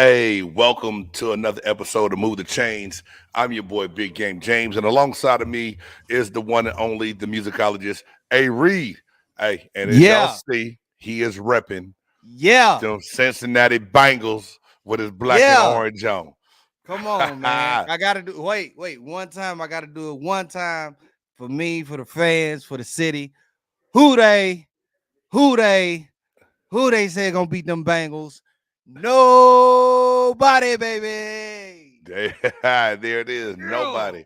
Hey, welcome to another episode of Move the Chains. I'm your boy, Big Game James, and alongside of me is the one and only, the musicologist, A. Reed. Hey, and as y'all Yeah, see, he is repping yeah, the Cincinnati Bengals with his black and yeah. orange on. Come on, man. I gotta do wait. One time I gotta do it one time for me, for the fans, for the city. Who they, who they, who they say gonna beat them Bengals? Nobody, baby. There it is. Yeah. Nobody.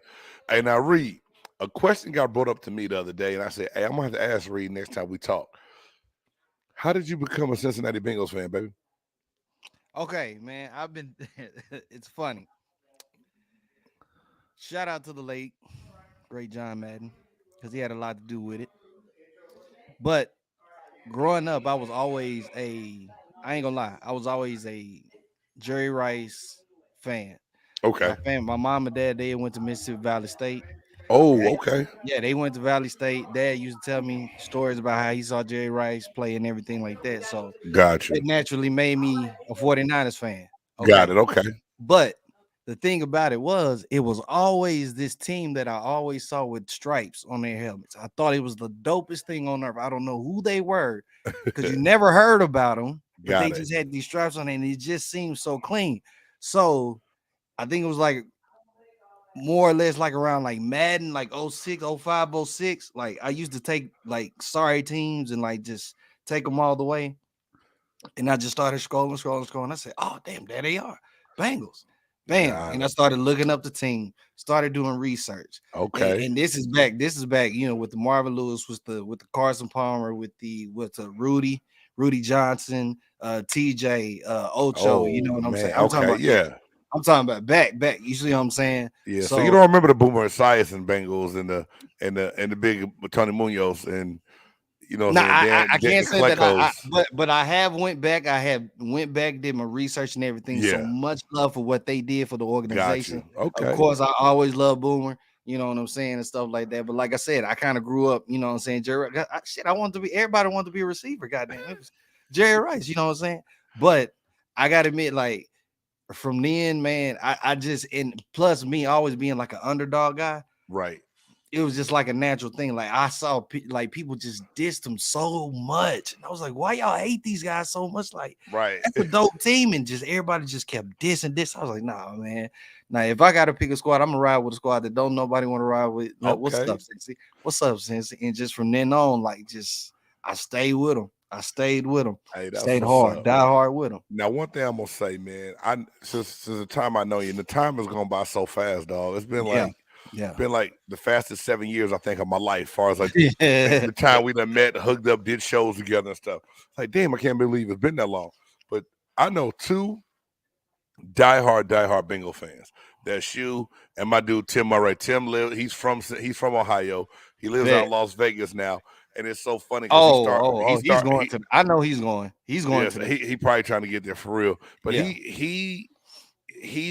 Hey, now Reed, a question got brought up to me the other day, and I said, hey, I'm gonna have to ask Reed next time we talk. How did you become a Cincinnati Bengals fan, baby? Okay, man. I've been it's funny. Shout out to the late, great John Madden, because he had a lot to do with it. But growing up, I ain't gonna lie, I was always a Jerry Rice fan. Okay. My mom and dad, they went to Mississippi Valley State. Oh, Dad- okay. yeah, they went to Valley State. Dad used to tell me stories about how he saw Jerry Rice play and everything like that. So Got it you. naturally made me a 49ers fan. Got Okay. it. Okay. But the thing about it was always this team that I always saw with stripes on their helmets. I thought it was the dopest thing on earth. I don't know who they were because you never heard about them, but they Got it. just had these stripes on it and it just seemed so clean. So I think it was like more or less like around like Madden, like 06, 05, 06. Like I used to take like sorry teams and like just take them all the way. And I just started scrolling. I said, oh, damn, there they are. Bengals. Bam. Got And I it. started looking up the team, started doing research. And, Okay. and this is back, with the Marvin Lewis, with the Carson Palmer, with the Rudy Johnson, TJ, Ocho, you know Oh what I'm saying? man. Okay. Yeah. I'm talking about back. You see what I'm saying? Yeah. So you So don't remember the Boomer Esiason and Bengals and the big Tony Munoz and what Nah, I'm saying? I Dan can't the say that Klecos. but I have went back. I have went back, did my research and everything. So Yeah. much love for what they did for the Got organization. you. Of Okay. course, I always love Boomer, you know what I'm saying, and stuff like that. But like I said, I kind of grew up, you know what I'm saying. I wanted to be everybody wanted to be a receiver. Goddamn, it was Jerry Rice, you know what I'm saying. But I gotta admit, like from then, man, I just and plus me always being like an underdog guy, Right. it was just like a natural thing. Like I saw like people just dissed them so much, and I was like, "Why y'all hate these guys so much?" Like Right. that's a dope team, and just everybody just kept dissing this. I was like, "Nah, man. Now if I got to pick a squad, I'm gonna ride with a squad that don't nobody want to ride with." Like, what's Okay. up, Cincy? What's up, Cincy? And just from then on, like just I stayed with them. I stayed with them. Hey, that's Stayed what's hard, up. die hard with them. Now, one thing I'm gonna say, man, I since the time I know you, and the time has gone by so fast, dog. It's been Yeah, like yeah, been like the fastest 7 years I think of my life, as far as like yeah. the time we done met, hooked up, did shows together and stuff. Like, damn, I can't believe it's been that long. But I know two diehard Bengal fans. That's you and my dude Tim Murray. He's from Ohio. He lives out Bet. in Las Vegas now, and it's so funny because He's going to. I know he's going. He's going yes, to the. he probably trying to get there for real. But Yeah. he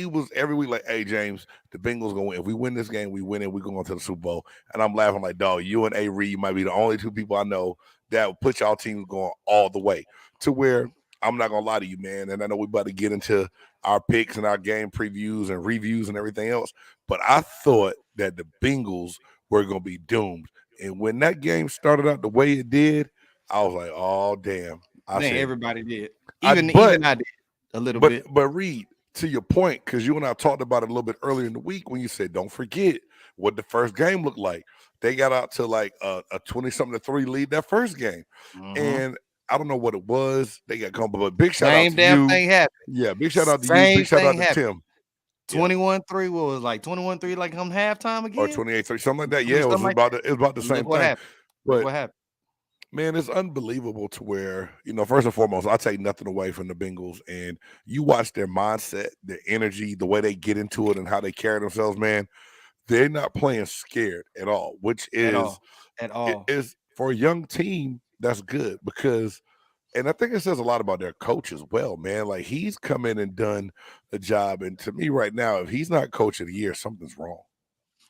was every week like, hey James, the Bengals gonna win. If we win this game, we win it. We going to the Super Bowl. And I'm laughing like, dog, you and A. Reed might be the only two people I know that will put y'all teams going all the way to where I'm not gonna lie to you, man. And I know we about to get into our picks and our game previews and reviews and everything else. But I thought that the Bengals were gonna be doomed. And when that game started out the way it did, I was like, oh damn. I Man, said, everybody did. I Even but I did a little but bit. but Reed, to your point, because you and I talked about it a little bit earlier in the week when you said, don't forget what the first game looked like. They got out to like a 20-something to 3 lead that first game. Mhm. And I don't know what it was. They got come, but big shout out Same to damn you. thing happened. Yeah, big shout out to you. Big Same shout thing out to happened. Tim. Yeah. 21-3. What was it, like 21-3 like come halftime Or again? 28-3, something like I that. mean, Yeah, something like that. it was about the And same look what thing. happened. Look But what happened. man, it's unbelievable to where, first and foremost, I take nothing away from the Bengals. And you watch their mindset, their energy, the way they get into it and how they carry themselves, man. They're not playing scared at all, which At is all. At it all. is for a young team, that's good because and I think it says a lot about their coach as well, man. Like he's come in and done a job. And to me right now, if he's not coach of the year, something's wrong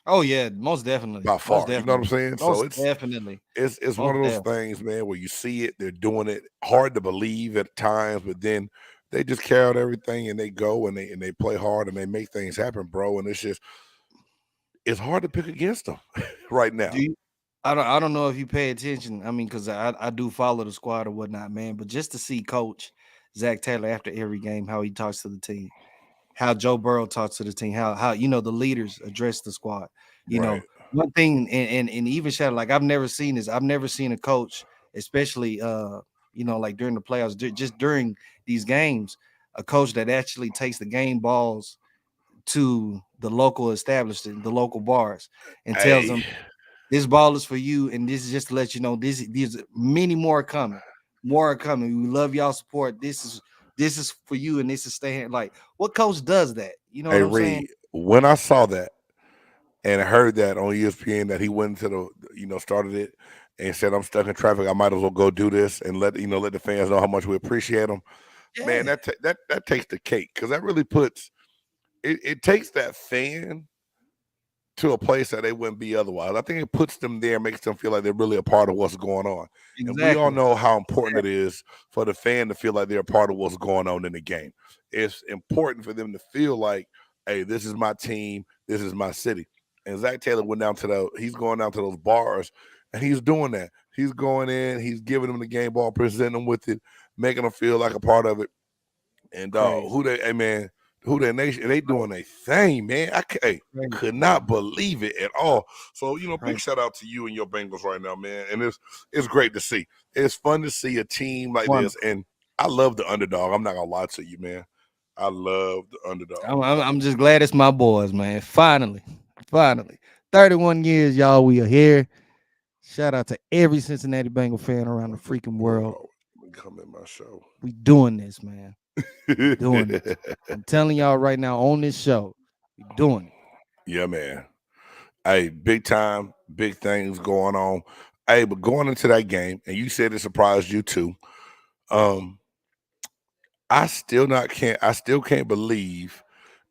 Oh yeah, most definitely. by Most far. You know what I'm definitely. saying? So Most it's definitely. it's it's one Most of those definitely. things, man, where you see it, they're doing it, hard to believe at times, but then they just carry out everything and they go and they play hard and they make things happen, bro. And it's hard to pick against them right Do now. you? I don't know if you pay attention. I mean, because I do follow the squad or whatnot, man. But just to see Coach Zach Taylor after every game, how he talks to the team, how Joe Burrow talks to the team, how the leaders address the squad. You Right. know, one thing, and even shout like I've never seen this. I've never seen a coach, especially like during the playoffs, just during these games, a coach that actually takes the game balls to the local establishment, the local bars, and tells Hey, them this ball is for you, and this is just to let you know these many more are coming. More are coming. We love y'all support. This is for you, and this is staying. Like, what coach does that? You know hey, what I'm saying? Reed, when I saw that and I heard that on ESPN that he went into started it and said, I'm stuck in traffic. I might as well go do this and let the fans know how much we appreciate them. Man, Yeah, that takes the cake because that really puts it takes that fan to a place that they wouldn't be otherwise. I think it puts them there, makes them feel like they're really a part of what's going on. And we all exactly. know how important it is for the fan to feel like they're a part of what's going on in the game. It's important for them to feel like, hey, this is my team, this is my city. And Zach Taylor he's going down to those bars and he's doing that. He's going in, he's giving them the game ball, presenting them with it, making them feel like a part of it. And Crazy, hey man, who that nation? They doing a thing, man. Hey, crazy, could not believe it at all. So big crazy. shout out to you and your Bengals right now, man. And it's great to see. It's fun to see a team like this, Wonderful. and I love the underdog. I'm not gonna lie to you, man. I love the underdog. I'm just glad it's my boys, man. Finally, 31 years, y'all. We are here. Shout out to every Cincinnati Bengal fan around the Why this freaking boy world. always come in my show? We doing this, man. We doing this. I'm telling y'all right now on this show, we doing it. Yeah, man. Hey, big time, big things going on. Hey, but going into that game, and you said it surprised you too. Um, I still can't believe,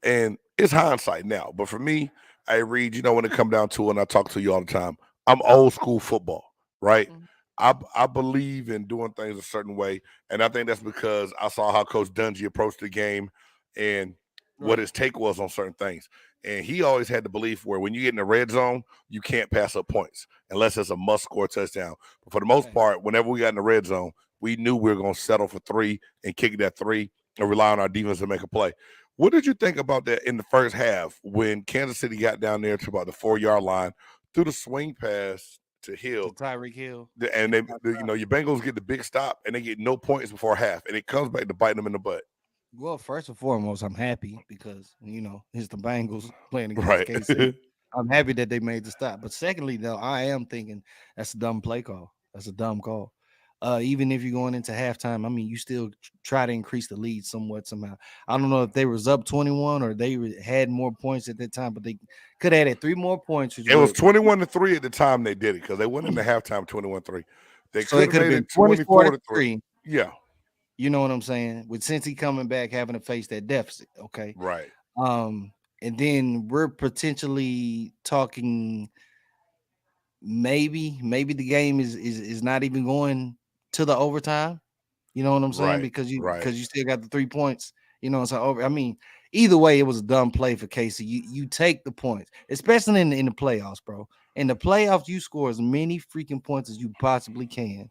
and it's hindsight now, but for me, I read, when it come down to it, and I talk to you all the time, I'm old school football, right? Mhm. I believe in doing things a certain way, and I think that's because I saw how Coach Dungy approached the game and what Right. his take was on certain things. And he always had the belief where when you get in the red zone, you can't pass up points unless it's a must score touchdown. But for the most Hey, part, whenever we got in the red zone, we knew we were going to settle for three and kick that three and rely on our defense to make a play. What did you think about that in the first half when Kansas City got down there to about the 4 yard line, through the swing pass to to Hill, Tyreek Hill. and your Bengals get the big stop and they get no points before half, and it comes back to bite them in the butt. Well, first and foremost, I'm happy because it's the Bengals playing against Right. KC. I'm happy that they made the stop. But secondly, though, I am thinking that's a dumb play call. That's a dumb call. Even if you're going into halftime, I mean, you still try to increase the lead somewhat somehow. I don't know if they was up 21 or had more points at that time, but they could have added 3 more points, which It was would 21-3 at the time they did it because they went into halftime 21-3. They so could it have could have made been it 24 to 24-3. 3. Yeah, You know what I'm saying? With Cincy coming back, having to face that deficit. Okay. right, Um, and then we're potentially talking maybe the game is not even going to the overtime. You know what I'm saying? right, Because you right, because you still got the 3 points. So over. I mean, either way, it was a dumb play for Casey. You take the points, especially in the playoffs, bro. In the playoffs, you score as many freaking points as you possibly can,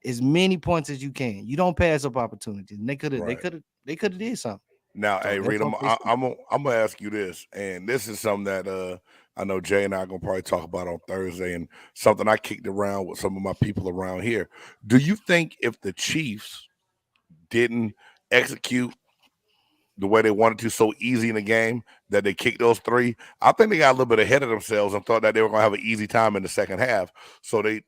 as many points as you can. You don't pass up opportunities. And right. they could have did something. Now, So hey, that's Reed, what they should. I'm gonna ask you this, and this is something that I know Jay and I are gonna probably talk about on Thursday, and something I kicked around with some of my people around here. Do you think if the Chiefs didn't execute the way they wanted to so easy in the game that they kicked those three, I think they got a little bit ahead of themselves and thought that they were going to have an easy time in the second half. So they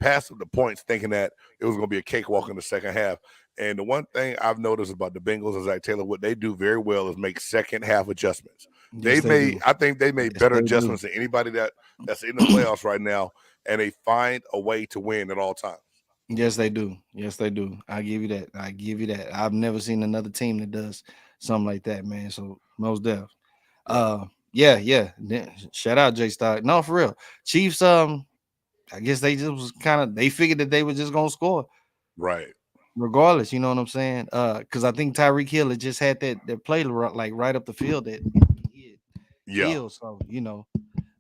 passed up the points thinking that it was going to be a cakewalk in the second half. And the one thing I've noticed about the Bengals is Zach Taylor, what they do very well is make second half adjustments. Yes, they do. I think they made Yes, better they do. adjustments than anybody that's in the playoffs right now, and they find a way to win at all times. Yes, they do. Yes, they do. I give you that. I give you that. I've never seen another team that does something like that, man. So most def. Yeah, Yeah, yeah. Shout out J Stock. No, for real. Chiefs, I guess they just was kind of they figured that they were just gonna score. right. regardless, you know what I'm saying? Because I think Tyreek Hill had just had that play like right up the field that he had Yeah. killed. So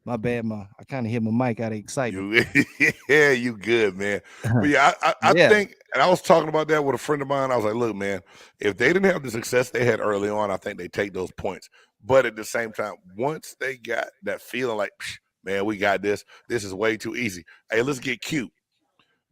my bad, I kind of hit my mic out of excitement. You yeah, you good, man. But yeah, I Yeah, think, and I was talking about that with a friend of mine. I was like, look, man, if they didn't have the success they had early on, I think they take those points. But at the same time, once they got that feeling like, man, we got this. This is way too easy. Hey, let's get cute.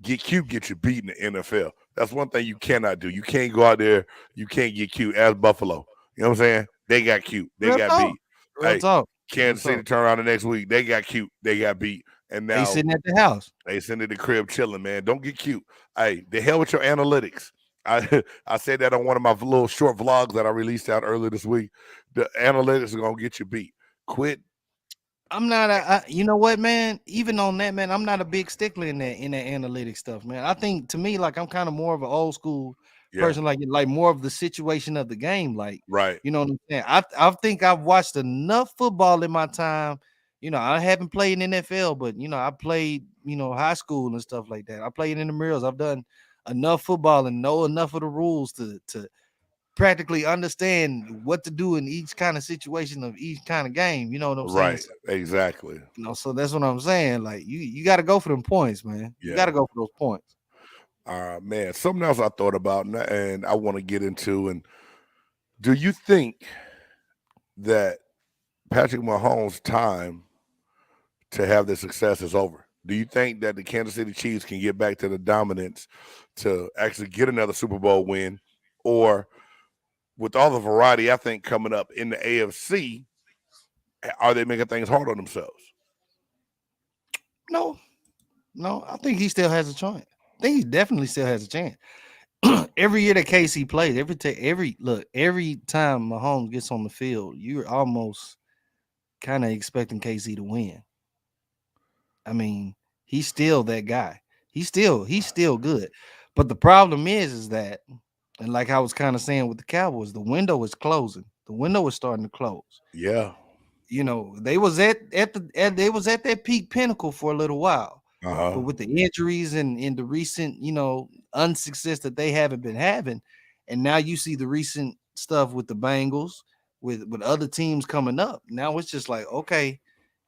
Get cute, get you beat in the NFL. That's one thing you cannot do. You can't go out there. You can't get cute as Buffalo. You know what I'm saying? They got cute. They real got talk, beat. real Hey, talk, real Kansas City talk. turn around the next week. They got cute. They got beat. And They now sitting at the house. they send to the crib chilling, man. Don't get cute. Hey, the hell with your analytics. I said that on one of my little short vlogs that I released out earlier this week. The analytics are gonna get you beat. Quit. I'm not you know what, man? Even on that, man, I'm not a big stickler in that analytic stuff, man. I think to me, like I'm kind of more of an old school Yeah, person, like more of the situation of the game. Like, right, you know what I'm saying? I think I've watched enough football in my time. You know, I haven't played in NFL, but I played, high school and stuff like that. I played in the Mirrors. I've done enough football and know enough of the rules to practically understand what to do in each kind of situation of each kind of game. You know what I'm saying? right, So, exactly. so that's what I'm saying. Like you got to go for them points, man. You got Yeah. to go for those points. Man, something else I thought about and I want to get into. And do you think that Patrick Mahomes' time to have the success is over? Do you think that the Kansas City Chiefs can get back to the dominance to actually get another Super Bowl win? Or with all the variety, I think, coming up in the AFC, are they making things hard on themselves? No, no, I think he still has a chance. I think he definitely still has a chance. Every year that KC plays, every time Mahomes gets on the field, you're almost kind of expecting KC to win. I mean, he's still that guy. He's still good. But the problem is that, and like I was kind of saying with the Cowboys, the window is closing. The window is starting to close. Yeah. They was they was at that peak pinnacle for a little while. Uh But huh. with the injuries and in the recent, unsuccess that they haven't been having, and now you see the recent stuff with the Bengals, with other teams coming up. Now it's just like, okay,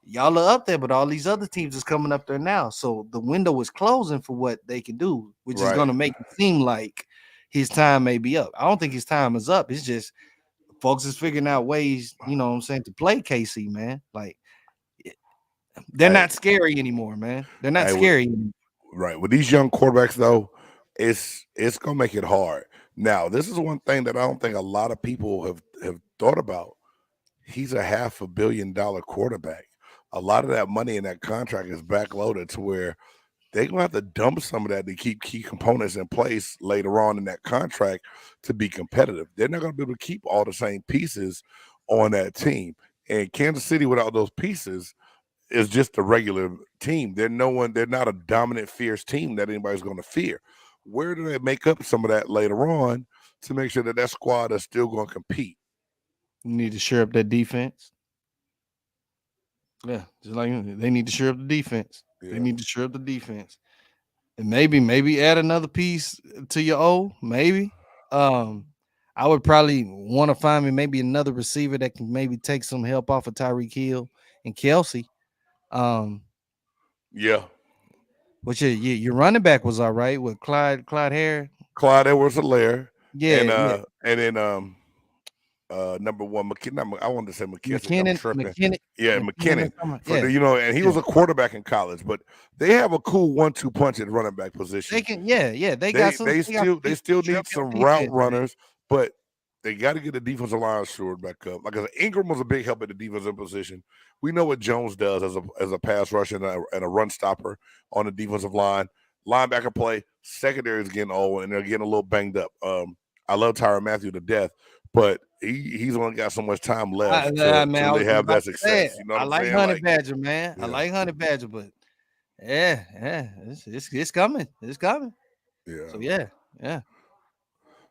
y'all are up there, but all these other teams is coming up there now. So the window is closing for what they can do, which is Right. gonna make it seem like his time may be up. I don't think his time is up. It's just folks is figuring out ways, what I'm saying, to play KC, man. Like they're Hey, not scary anymore, man. They're not hey, with, scary anymore. right. With these young quarterbacks, though, it's gonna make it hard. Now, this is one thing that I don't think a lot of people have thought about. He's a $500 million quarterback. A lot of that money in that contract is backloaded to where they're gonna have to dump some of that to keep key components in place later on in that contract to be competitive. They're not gonna be able to keep all the same pieces on that team. And Kansas City, without those pieces, is just a regular team. They're not a dominant, fierce team that anybody's gonna fear. Where do they make up some of that later on to make sure that that squad is still gonna compete? You need to shore up that defense. Yeah, just like they need to shore up the defense. They Yeah. need to shore up the defense. And maybe add another piece to your O. Maybe. Um, I would probably want to find me maybe another receiver that can maybe take some help off of Tyreek Hill and Kelsey. Um, Yeah. which your running back was all right with Clyde Hare. Clyde Edwards-Helaire Yeah, yeah. and then number one, I wanted to say McKissick. I'm McKinnon, tripping. McKinnon, Yeah, McKinnon or McKinnon something. for Yeah, and he yeah. was a quarterback in college, but they have a cool 1-2 punch at running back They position. can, yeah. They got They some. they They got still some they people still to shore need up your some route defense, man. runners, but they got to get the defensive line shored back up. Like I said, Ingram was a big help at the defensive position. We know what Jones does as a pass rusher and a run stopper on the defensive line. Linebacker play, secondary is getting old and they're getting a little banged up. I love Tyrann Mathieu to death, but he's only got so much time left to Man, I really was just have about that to say it. success. You know what I I'm like saying? Honey Like, Badger, man. I yeah, like Honey Badger, but yeah, it's coming. It's coming. yeah. So yeah.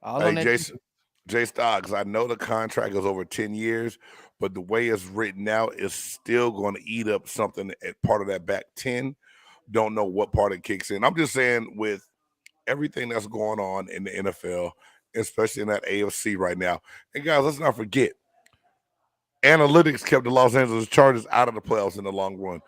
All on Hey, that Jason, defense. Jay Stocks, I know the contract is over 10 years, but the way it's written out is still going to eat up something at part of that back 10. Don't know what part it kicks in. I'm just saying with everything that's going on in the NFL, especially in that AFC right now. And guys, let's not forget, analytics kept the Los Angeles Chargers out of the playoffs in the long run.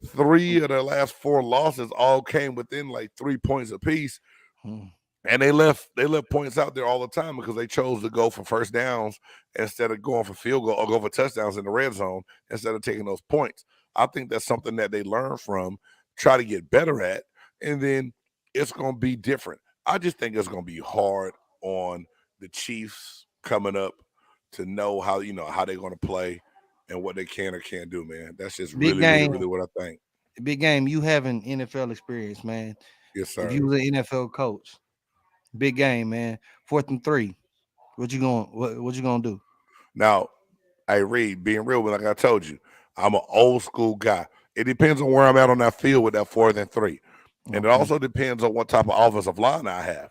3 of their last 4 losses all came within like 3 points apiece. Mm. And they left points out there all the time because they chose to go for first downs instead of going for field goal or go for touchdowns in the red zone instead of taking those points. I think that's something that they learn from, try to get better at, and then it's going to be different. I just think it's going to be hard on the Chiefs coming up to know how they're going to play and what they can or can't do, man. That's just Big really, really, game, really what I think. big game. You having NFL experience, man. Yes, If sir. you was an NFL coach, big game, man. 4th and 3. What you gonna do? Now, hey, Reed, being real, like I told you, I'm an old school guy. It depends on where I'm at on that field with that 4th and 3. And it Okay. also depends on what type of offensive line I have.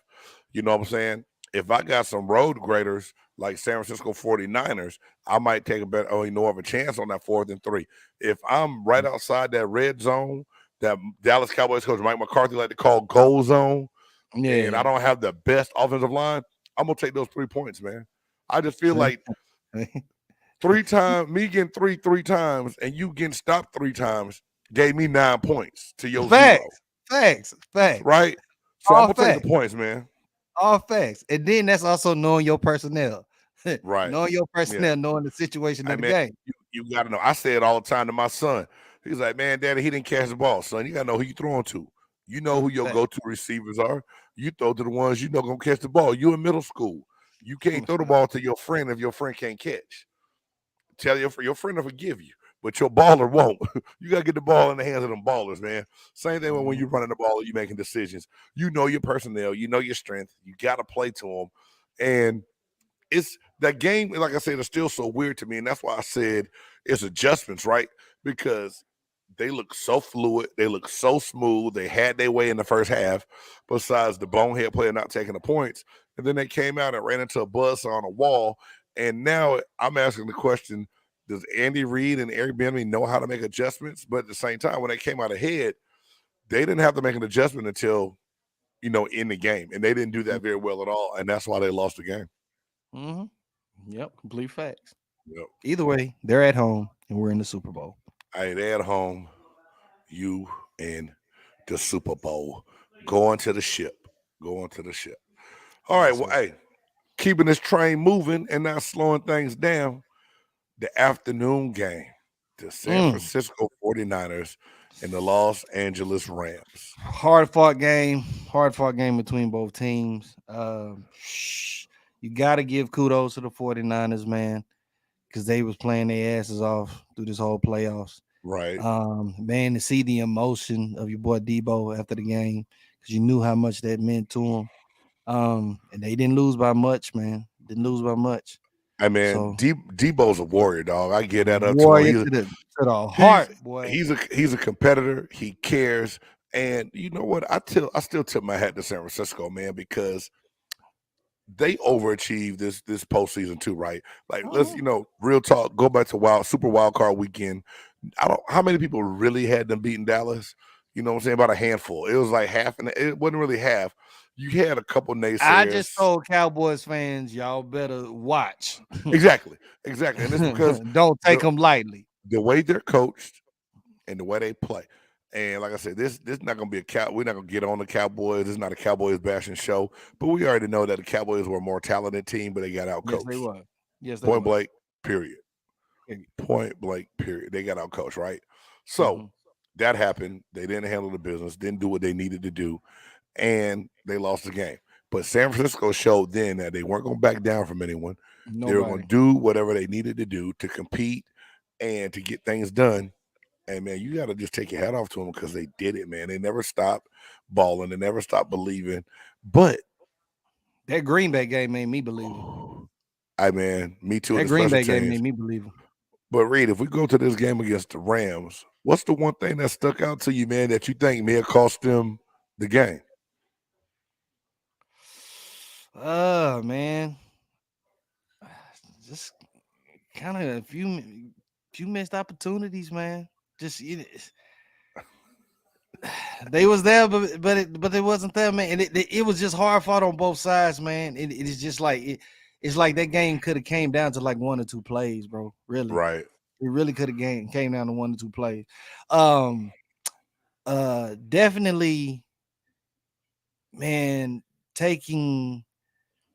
You know what I'm saying? If I got some road graders like San Francisco 49ers, I might take a better, of a chance on that 4th and 3. If I'm right outside that red zone, that Dallas Cowboys coach Mike McCarthy like to call goal zone, and I Yeah. don't have the best offensive line, I'm going to take those 3 points, man. I just feel like 3 times, me getting three times, and you getting stopped 3 times gave me 9 points to your 0, Facts, facts, facts. right? So I'm All gonna take the facts, points, man. all facts. And then that's also knowing your personnel, Right? knowing your Yeah. personnel, knowing the situation I of the mean, game. you got to know. I say it all the time to my son. He's like, "Man, Daddy, he didn't catch the ball, son. You got to know who you throwing to. You know who your Fact. go-to receivers are. You throw to the ones you know gonna catch the ball. You in middle school. You can't throw the ball to your friend if your friend can't catch. Tell your friend to forgive you, but your baller won't. You gotta get the ball in the hands of them ballers, man. Same thing when Mhm. you're running the ball, you making decisions. You know your personnel, you know your strength. You gotta play to them, and it's that game. Like I said, it's still so weird to me, and that's why I said it's adjustments, right? Because they look so fluid, they look so smooth. They had their way in the first half, besides the bonehead player not taking the points, and then they came out and ran into a buzz on a wall. And now I'm asking the question: does Andy Reid and Eric Bieniemy know how to make adjustments? But at the same time, when they came out ahead, they didn't have to make an adjustment until in the game, and they didn't do that very well at all, and that's why they lost the game. Mhm. Yep, complete facts. Yep. Either way, they're at home and we're in the Super Bowl. Hey, they at home, you in the Super Bowl, going to the ship, going to the ship. All right, Yes, well, sir. hey, keeping this train moving and not slowing things down. The afternoon game, the San Mm. Francisco 49ers and the Los Angeles Rams. Hard fought game between both teams. You got to give kudos to the 49ers, man, because they was playing their asses off through this whole playoffs. Right. Man, to see the emotion of your boy Debo after the game, because you knew how much that meant to him. And they didn't lose by much, man. Didn't lose by much. I mean, So Debo's a warrior, dog. I get that up to him. warrior to the He's heart, boy. he's a competitor. He cares, and you know what? I still tip my hat to San Francisco, man, because they overachieved this postseason too, right? Like let's Mhm. real talk. Go back to Super Wild Card weekend. I don't how many people really had them beating Dallas. You know what I'm saying? About a handful. It was like half, and it wasn't really half. You had a couple I just naysayers. told Cowboys fans, y'all better watch. Exactly, exactly, and it's because Don't take the them lightly. the way they're coached and the way they play. And like I said, this not gonna be a cow. We're not gonna get on the Cowboys. This is not a Cowboys bashing show, but we already know that the Cowboys were a more talented team, but they got out Yes, they coached. were. Yes, they Point were. blank. Period. Point blank. Period. They got out coached, right? So Mm-hmm. that happened. They didn't handle the business. Didn't do what they needed to do, and they lost the game. But San Francisco showed then that they weren't going to back down from anyone. They were going Nobody. to do whatever they needed to do to compete and to get things done. And man, you got to just take your hat off to them because they did it, man. They never stopped balling. They never stopped believing. But That Green Bay game made me believe him. me too in That the Green special Bay game teams. made me believe him. But Reed, if we go to this game against the Rams, what's the one thing that stuck out to you, man, that you think may have cost them the game? Oh man, just kind of a few missed opportunities, man. Just They was there, but it wasn't there, man. And it was just hard fought on both sides, man. It is just like it's like that game could have came down to like 1 or 2 plays, bro. Really, Right. it really could have came down to 1 or 2 plays. Um, definitely, man. Taking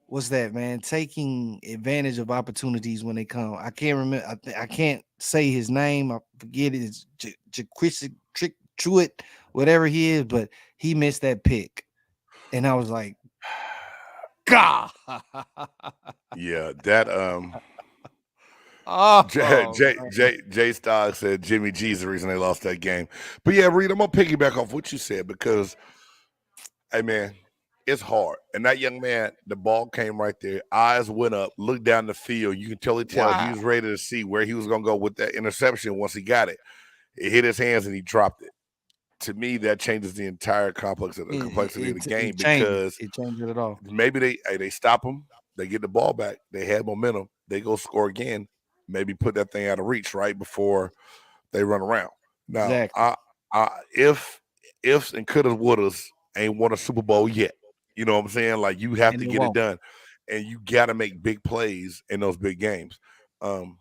what's that, man? Taking advantage of opportunities when they come. I can't remember. I can't say his name. I forget it. It's Jaquisik Trick Truitt, whatever he is, but he missed that pick, and I was like, God. Yeah, that Oh, Jay Stoggs said Jimmy G's the reason they lost that game. But yeah, Reed, I'm gonna piggyback off what you said because hey man, it's hard. And that young man, the ball came right there, eyes went up, looked down the field. You can tell he wow. was ready to see where he was gonna go with that interception once he got it. It hit his hands and he dropped it. To me, that changes the entire complexity of the game It changes. because It changes it all. maybe they stop him, they get the ball back, they had momentum, they go score again, maybe put that thing out of reach right before they run around. Now, Exactly. if ifs and couldas wouldas ain't won a Super Bowl yet. You know what I'm saying? Like you have And to it get it won't. done, and you got to make big plays in those big games. Um,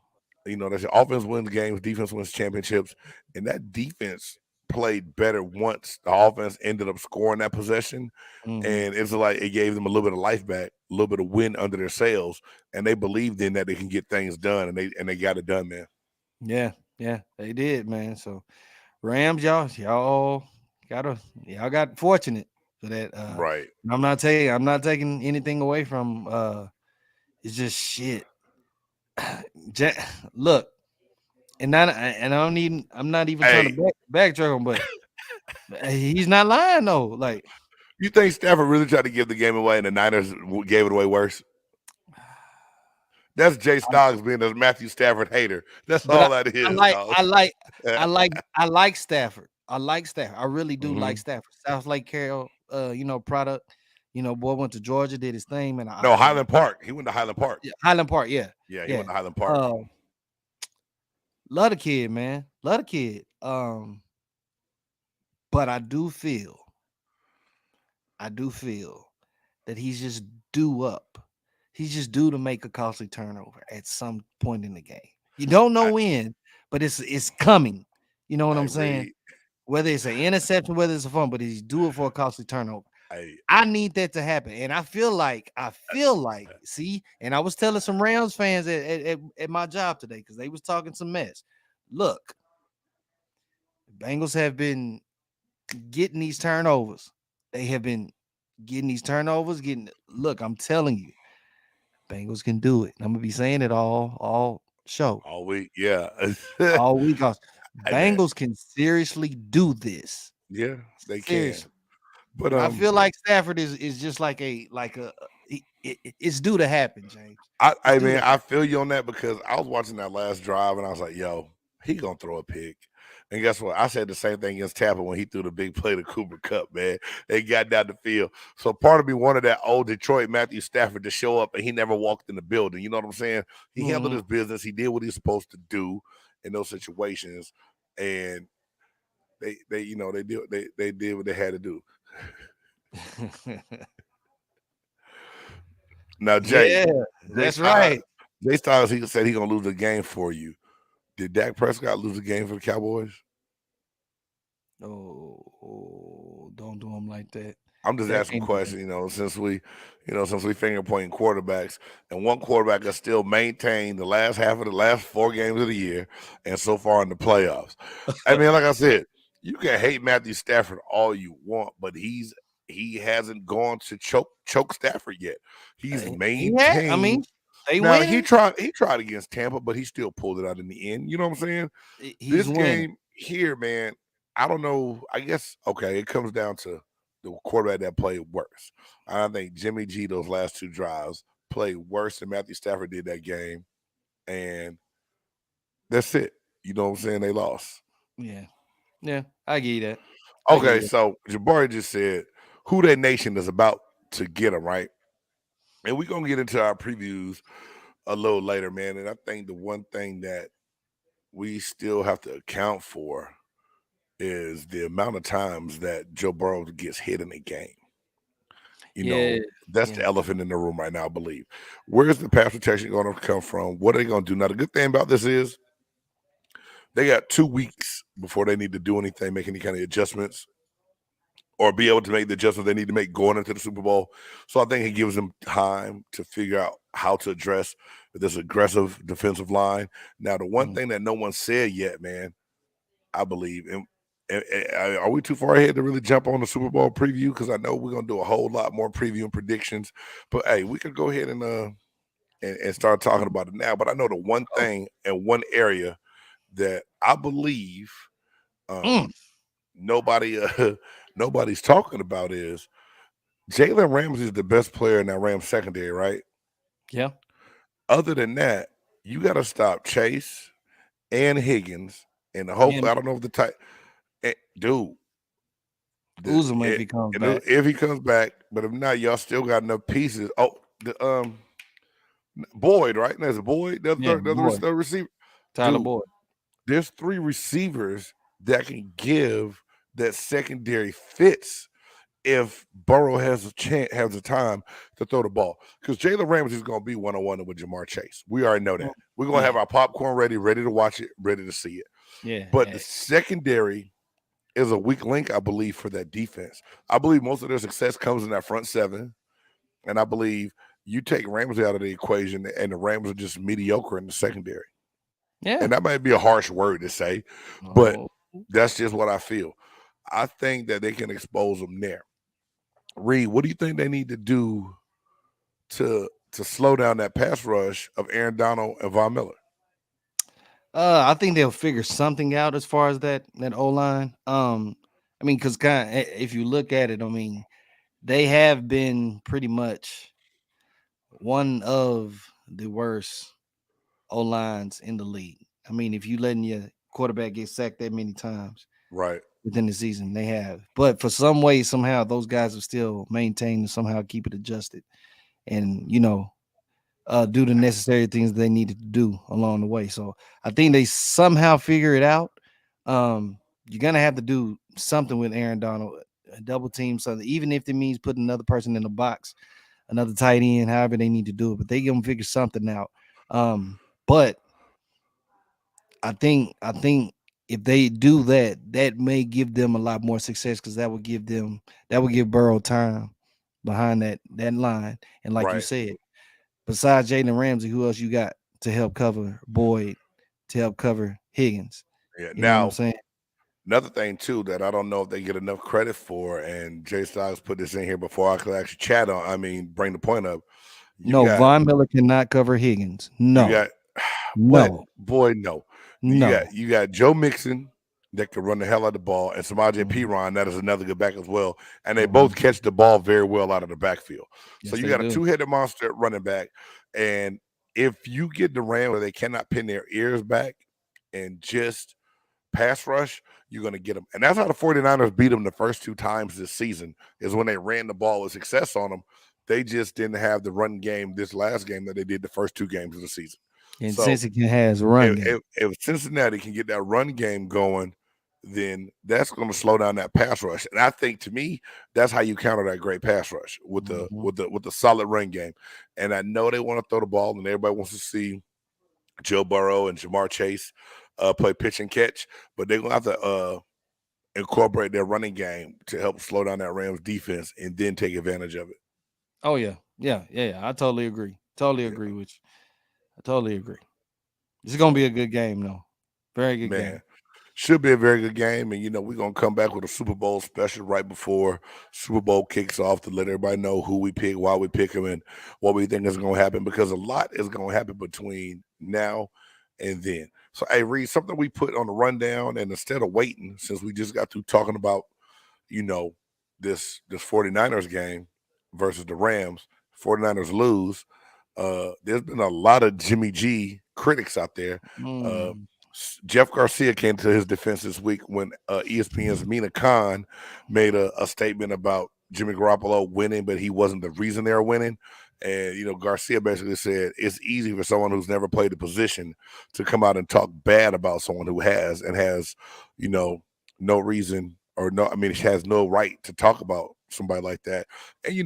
that's your offense wins games, defense wins championships, and that defense played better once the offense ended up scoring that possession, Hmm. and it's like it gave them a little bit of life back, a little bit of wind under their sails, and they believed in that they can get things done, and they got it done, man. Yeah, yeah, they did, man. So Rams, y'all got fortunate for that. Right. I'm not taking anything away from it's just shit. Ja- Look, I'm not even trying to Hey, backtrack him, but he's not lying though. Like you think Stafford really tried to give the game away, and the Niners gave it away worse? That's Jay Stoggs being a Matthew Stafford hater. That's but all that I is, like dog. I like Stafford. I like Stafford. I really do like Hmm. Stafford. South Lake Carroll, product. Boy went to Georgia, did his thing, and No, Highland Park. He went to Highland Park. yeah, Highland Park, yeah, Yeah, he yeah. went to Highland Park. Uh, love the kid, man. Love the kid. But I do feel that he's just due up. He's just due to make a costly turnover at some point in the game. You don't know I, when, but it's coming. You know what I I'm saying? read. Whether it's an interception, whether it's a fun, but he's due it for a costly turnover. I I need that to happen. And I feel like, see, and I was telling some Rams fans at my job today because they was talking some mess. Look, the Bengals have been getting these turnovers. They have been getting these turnovers, look, I'm telling you, Bengals can do it. I'm gonna be saying it all show, all week. Yeah. all week. Hey man. Bengals can seriously do this. Yeah, they can. Seriously. But But I feel like Stafford is just it's due to happen, James. It's I due mean, to I feel you on that because I was watching that last drive and I was like, yo, he gonna throw a pick. And guess what? I said the same thing against Tampa when he threw the big play to Cooper Cup, man. They got down the field. So part of me wanted that old Detroit Matthew Stafford to show up and he never walked in the building. You know what I'm saying? He handled happen. his business. He did what he's supposed to do in those situations. And they did what they had to do. Now, Jay, Yeah, Jay that's Styles, right. Jay Styles, he said he gonna lose the game for you. Did Dak Prescott lose the game for the Cowboys? Don't do them like that. I'm just That asking can't do that. questions, since we finger pointing quarterbacks, and one quarterback has still maintained the last half of the last 4 games of the year, and so far in the playoffs. I mean, like I said, you can hate Matthew Stafford all you want, but he hasn't gone to choke Stafford yet. He's I mean, maintained. they Now he winning. tried against Tampa, but he still pulled it out in the end. You know what I'm saying? He's This winning. game here, man, I don't know. I guess okay, it comes down to the quarterback that played worse. I think Jimmy G those last 2 drives played worse than Matthew Stafford did that game, and that's it. You know what I'm saying? They lost. Yeah, yeah. I get that. I Okay, get it. so Jabari just said who that nation is about to get him right, and we're gonna get into our previews a little later, man. And I think the one thing that we still have to account for is the amount of times that Joe Burrow gets hit in a game. Yeah, That's yeah. the elephant in the room right now, I believe. Where's the pass protection going to come from? What are they going to do? Now, the good thing about this is they got 2 weeks before they need to do anything, make any kind of adjustments, or be able to make the adjustments they need to make going into the Super Bowl. So I think it gives them time to figure out how to address this aggressive defensive line. Now, the one Mm. thing that no one said yet, man, I believe, and are we too far ahead to really jump on the Super Bowl preview? Because I know we're gonna do a whole lot more preview and predictions. But hey, we could go ahead and start talking about it now. But I know the one Oh, thing and one area that I believe mm. nobody nobody's talking about is Jalen Ramsey is the best player in that Rams secondary, right? Yeah, Other than that, you got to stop Chase and Higgins, and and hopefully, I don't know if the tight dude. Uzuma if he comes back. If he comes back, but if not, y'all still got enough pieces. Oh, the Boyd, right? There's a Boyd, Yeah, the other Boyd, third receiver. Tyler Dude, Boyd. there's 3 receivers that can give that secondary fits if Burrow has a chance, has a time to throw the ball. Because Jalen Ramsey is going to be 1-on-1 with Jamar Chase. We already know that. Mm. We're going to have Yeah, our popcorn ready to watch it, ready to see it. yeah, But yeah. the secondary is a weak link, I believe, for that defense. I believe most of their success comes in that front seven. And I believe you take Ramsey out of the equation, and the Rams are just mediocre in the secondary. Yeah. And that might be a harsh word to say, but No. that's just what I feel. I think that they can expose them there. Reed, what do you think they need to do to slow down that pass rush of Aaron Donald and Von Miller? I think they'll figure something out as far as that O line. I mean, because if you look at it, I mean, they have been pretty much one of the worst O lines in the league. I mean, if you letting your quarterback get sacked that many times Right. within the season, they have. But for some way, somehow, those guys have still maintained and somehow keep it adjusted, and do the necessary things they needed to do along the way. So I think they somehow figure it out. You're gonna have to do something with Aaron Donald, a double team, so that even if it means putting another person in the box, another tight end, however they need to do it, but they gonna figure something out. But I think if they do that, that may give them a lot more success because that would give Burrow time behind that line. And like you Right. said, besides Jalen Ramsey, who else you got to help cover Boyd, to help cover Higgins? Yeah. You know what I'm Now, saying? another thing too that I don't know if they get enough credit for, and Jay Styles put this in here before I could actually chat on. I mean, bring the point up. You No, got Von Miller cannot cover Higgins. you No, got what no, boy? No, no. you got Joe Mixon that can run the hell out of the ball, and Samaje Mhm, Perine that is another good back as well, and they both mhm. catch the ball very well out of the backfield. So Yes, you they got a do. two-headed monster at running back, and if you get the Rams where they cannot pin their ears back and just pass rush, you're going to get them. And that's how the 49ers beat them the first 2 times this season, is when they ran the ball with success on them. They just didn't have the run game this last game that they did the first 2 games of the season. And So since he has a run if, game, if, if Cincinnati can get that run game going, then that's going to slow down that pass rush. And I think, to me, that's how you counter that great pass rush with the mhm. with the with the solid run game. And I know they want to throw the ball, and everybody wants to see Joe Burrow and Jamar Chase play pitch and catch, but they're gonna have to incorporate their running game to help slow down that Rams defense and then take advantage of it. Oh yeah, yeah, yeah, yeah. I totally agree. Totally Yeah. agree with you. I totally agree. This is gonna So, be a good game, though. Very good man, game. should be a very good game. And, we're going to come back with a Super Bowl special right before Super Bowl kicks off to let everybody know who we pick, why we pick them, and what we think is going to happen, because a lot is going to happen between now and then. So, hey, Reed, something we put on the rundown, and instead of waiting, since we just got through talking about, you know, this 49ers game versus the Rams, 49ers lose. There's been a lot of Jimmy G critics out there. Uh, Mm, Jeff Garcia came to his defense this week when ESPN's Mina Khan made a statement about Jimmy Garoppolo winning, but he wasn't the reason they were winning. And Garcia basically said it's easy for someone who's never played the position to come out and talk bad about someone who has, and has, you know, no reason or no, I mean, she has no right to talk about somebody like that. And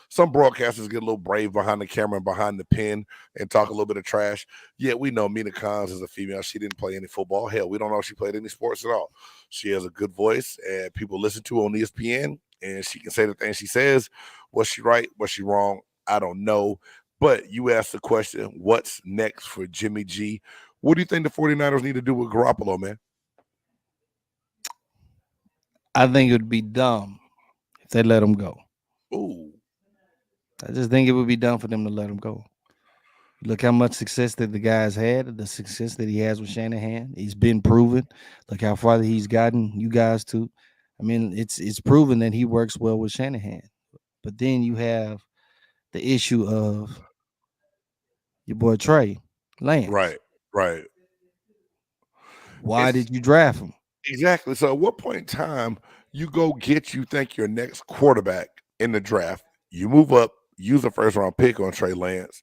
some broadcasters get a little brave behind the camera and behind the pen and talk a little bit of trash. Yeah, we know Mina Khans is a female. She didn't play any football. Hell, we don't know if she played any sports at all. She has a good voice and people listen to her on ESPN, and she can say the things she says. Was she right? Was she wrong? I don't know. But you asked the question, what's next for Jimmy G? What do you think the 49ers need to do with Garoppolo, man? I think it would be dumb if they let him go. Ooh, I just think it would be dumb for them to let him go. Look how much success that the guy's had, the success that he has with Shanahan. He's been proven. Look how far that he's gotten you guys to. I mean, it's proven that he works well with Shanahan. But then you have the issue of your boy Trey Lance. right, right. Why It's did you draft him? exactly. So at what point in time you go get you think your next quarterback in the draft, you move up, use a first round pick on Trey Lance,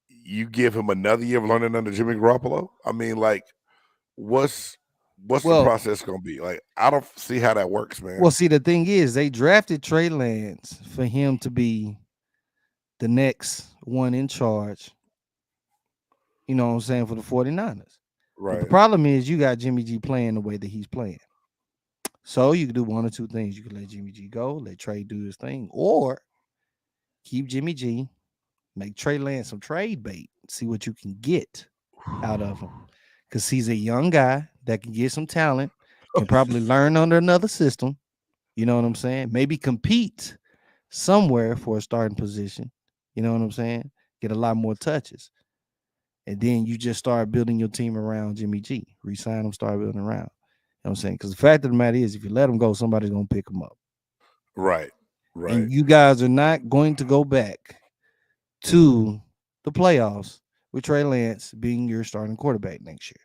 you give him another year of learning under Jimmy Garoppolo? I mean, like, what's what's the Well, process gonna be? Like, I don't see how that works, well, man. see, the thing is, they drafted Trey Lance for him to be the next one in charge, you know what I'm saying, for the 49ers. But the Right. problem is you got Jimmy G playing the way that he's playing. So you can do one or two things. You can let Jimmy G go, let Trey do his thing, or keep Jimmy G, make Trey Lance some trade bait, see what you can get out of him. Because he's a young guy that can get some talent, can probably learn under another system. You know what I'm saying? Maybe compete somewhere for a starting position. You know what I'm saying? Get a lot more touches. And then you just start building your team around Jimmy G. Resign him, start building around. You know what I'm saying? Because the fact of the matter is, if you let him go, somebody's going to pick him up. Right. Right. And you guys are not going to go back to the playoffs with Trey Lance being your starting quarterback next year.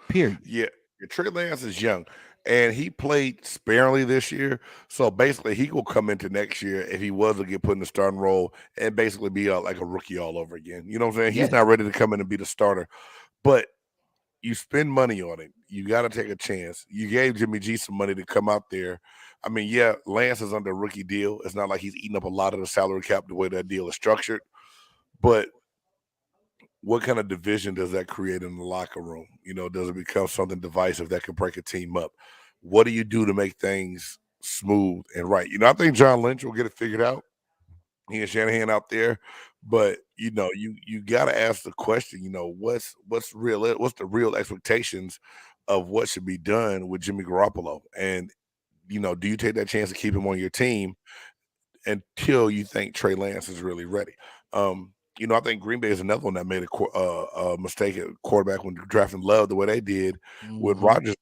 Period. Yeah, Trey Lance is young, and he played sparingly this year. So basically, he will come into next year if he was to get put in the starting role and basically be like a rookie all over again. You know what I'm saying? He's Yes. not ready to come in and be the starter, but you spend money on him. You got to take a chance. You gave Jimmy G some money to come out there. I mean, yeah, Lance is under a rookie deal. It's not like he's eating up a lot of the salary cap the way that deal is structured, but what kind of division does that create in the locker room? Does it become something divisive that could break a team up? What do you do to make things smooth and right? I think John Lynch will get it figured out. He and Shanahan out there, but you got to ask the question. What's real? What's the real expectations of what should be done with Jimmy Garoppolo? And do you take that chance to keep him on your team until you think Trey Lance is really ready? I think Green Bay is another one that made a mistake at quarterback when drafting Love the way they did with Mm-hmm. Rodgers.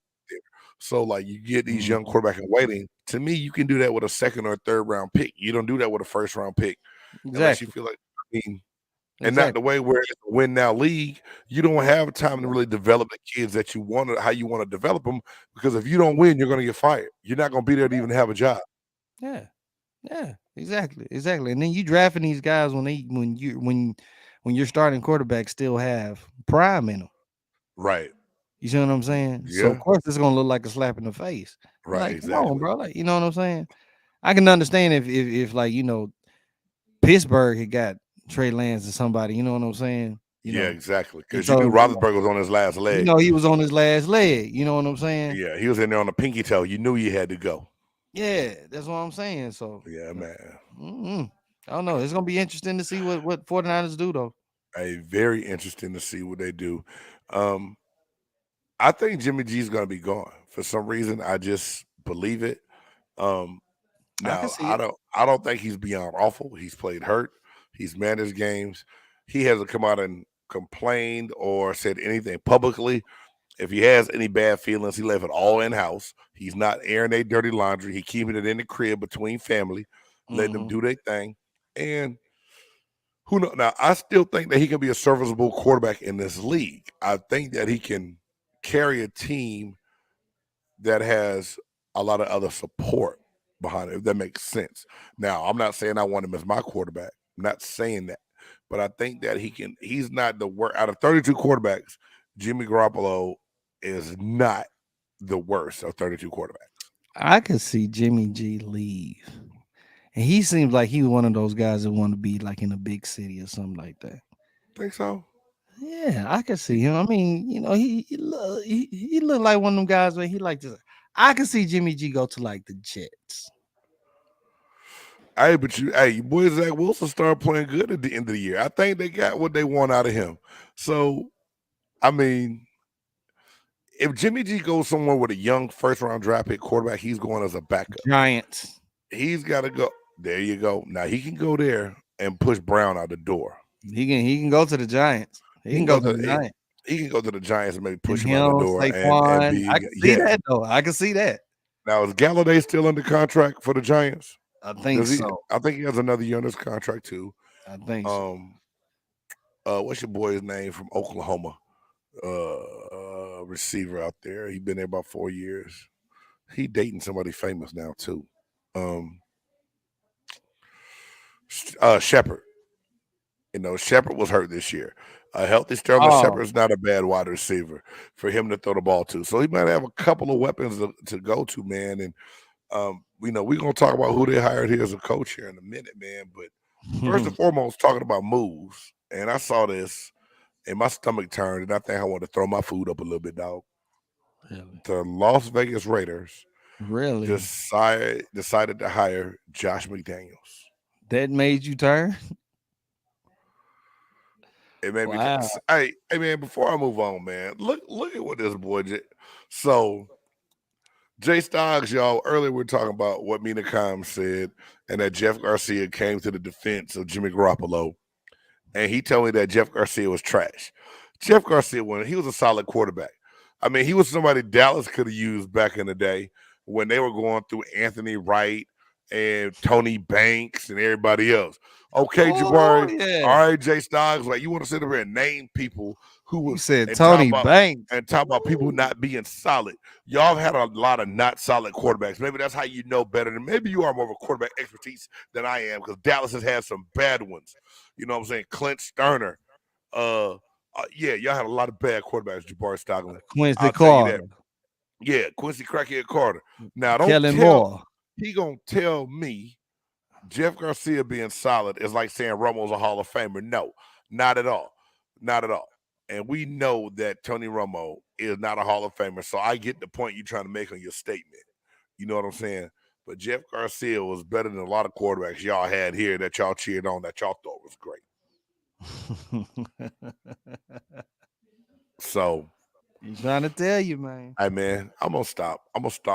So, like, you get these young Mm-hmm. quarterbacks in waiting. To me, you can do that with a second or third round pick. You don't do that with a first round pick unless you Exactly. feel like, I mean, and not the Exactly. way where it's a win now league. You don't have time to really develop the kids that you want to, how you want to develop them. Because if you don't win, you're going to get fired. You're not going to be there to even have a job. Yeah. Yeah. Exactly. Exactly. And then you drafting these guys when your starting quarterback still have prime in them. Right. You see what I'm saying? So of Yeah. course it's gonna look like a slap in the face. Right. Like, come on, Exactly. bro. Like, you know what I'm saying? I can understand if like, Pittsburgh had got Trey Lance or somebody, you know what I'm saying? Yeah, exactly. And Because you knew so, Roethlisberger was on his last leg. he was on his last leg, you know what I'm saying? Yeah, he was in there on a pinky toe. You knew you had to go. Yeah, that's what I'm saying. So, Yeah, man. mm, I don't know. It's gonna be interesting to see what 49ers do though. Very interesting to see what they do. Um, I think Jimmy G's gonna be gone. For some reason, I just believe it. Um, I can Now see I it. don't think he's beyond awful. He's played hurt. He's managed games. He hasn't come out and complained or said anything publicly. If he has any bad feelings, he left it all in house. He's not airing their dirty laundry. He keeping it in the crib between family, letting them Mm-hmm. do their thing. And who knows? Now I still think that he can be a serviceable quarterback in this league. I think that he can carry a team that has a lot of other support behind it, if that makes sense. Now, I'm not saying I want him as my quarterback. I'm not saying that. But I think that he's not the worst out of 32 quarterbacks, Jimmy Garoppolo is not the worst of 32 quarterbacks. I could see Jimmy G leave. And he seems like he was one of those guys that want to be like in a big city or something like that. Think so? Yeah, I could see him. I mean, he looked like one of them guys where he like to. I could see Jimmy G go to like the Jets. Hey, but your boy Zach Wilson started playing good at the end of the year. I think they got what they want out of him. So, I mean, if Jimmy G goes somewhere with a young first round draft pick quarterback, he's going as a backup. Giants. He's got to go. There you go. Now he can go there and push Brown out the door. He can go to the Giants. He can go to the Giants. He can go to the Giants and maybe push And him out the him, door and Saquon. be I can see that though. I can see that. Now is Gallaudet still under contract for the Giants? I think so. I think he has another year on his contract too. I think so. What's your boy's name from Oklahoma? Receiver out there. He been there about 4 years. He dating somebody famous now too. Shepard. Shepard was hurt this year. A healthy Sterling Shepard is not a bad wide receiver for him to throw the ball to. So he might have a couple of weapons to go to, man. And we're gonna talk about who they hired here as a coach here in a minute, man. But first and foremost, talking about moves, and I saw this and my stomach turned, and I think I want to throw my food up a little bit, dog. Really? The Las Vegas Raiders Really decided to hire Josh McDaniels. That made you turn? It made me. Hey, man! Before I move on, man, look at what this boy did. So, Jay Stoggs, y'all. Earlier we were talking about what Mina Kimes said, and that Jeff Garcia came to the defense of Jimmy Garoppolo, and he told me that Jeff Garcia was trash. Jeff Garcia, he was a solid quarterback. I mean, he was somebody Dallas could have used back in the day when they were going through Anthony Wright and Tony Banks and everybody else. Okay, Jabari. Yeah. All right, Jay Stoggs. Like, you want to sit up here and name people who was said Tony Banks and talk about people not being solid. Y'all have had a lot of not solid quarterbacks. Maybe that's how you know better than maybe you are more of a quarterback expertise than I am, because Dallas has had some bad ones. You know what I'm saying? Clint Sterner. Yeah, y'all had a lot of bad quarterbacks, Jabari Stockland. Quincy Carter. Yeah, Quincy Crackhead Carter. Now, he gonna tell me Jeff Garcia being solid is like saying Romo's a Hall of Famer. No, not at all. Not at all. And we know that Tony Romo is not a Hall of Famer. So I get the point you're trying to make on your statement. You know what I'm saying? But Jeff Garcia was better than a lot of quarterbacks y'all had here that y'all cheered on, that y'all thought was great. So he's trying to tell you, man. Hey, man, I'm gonna stop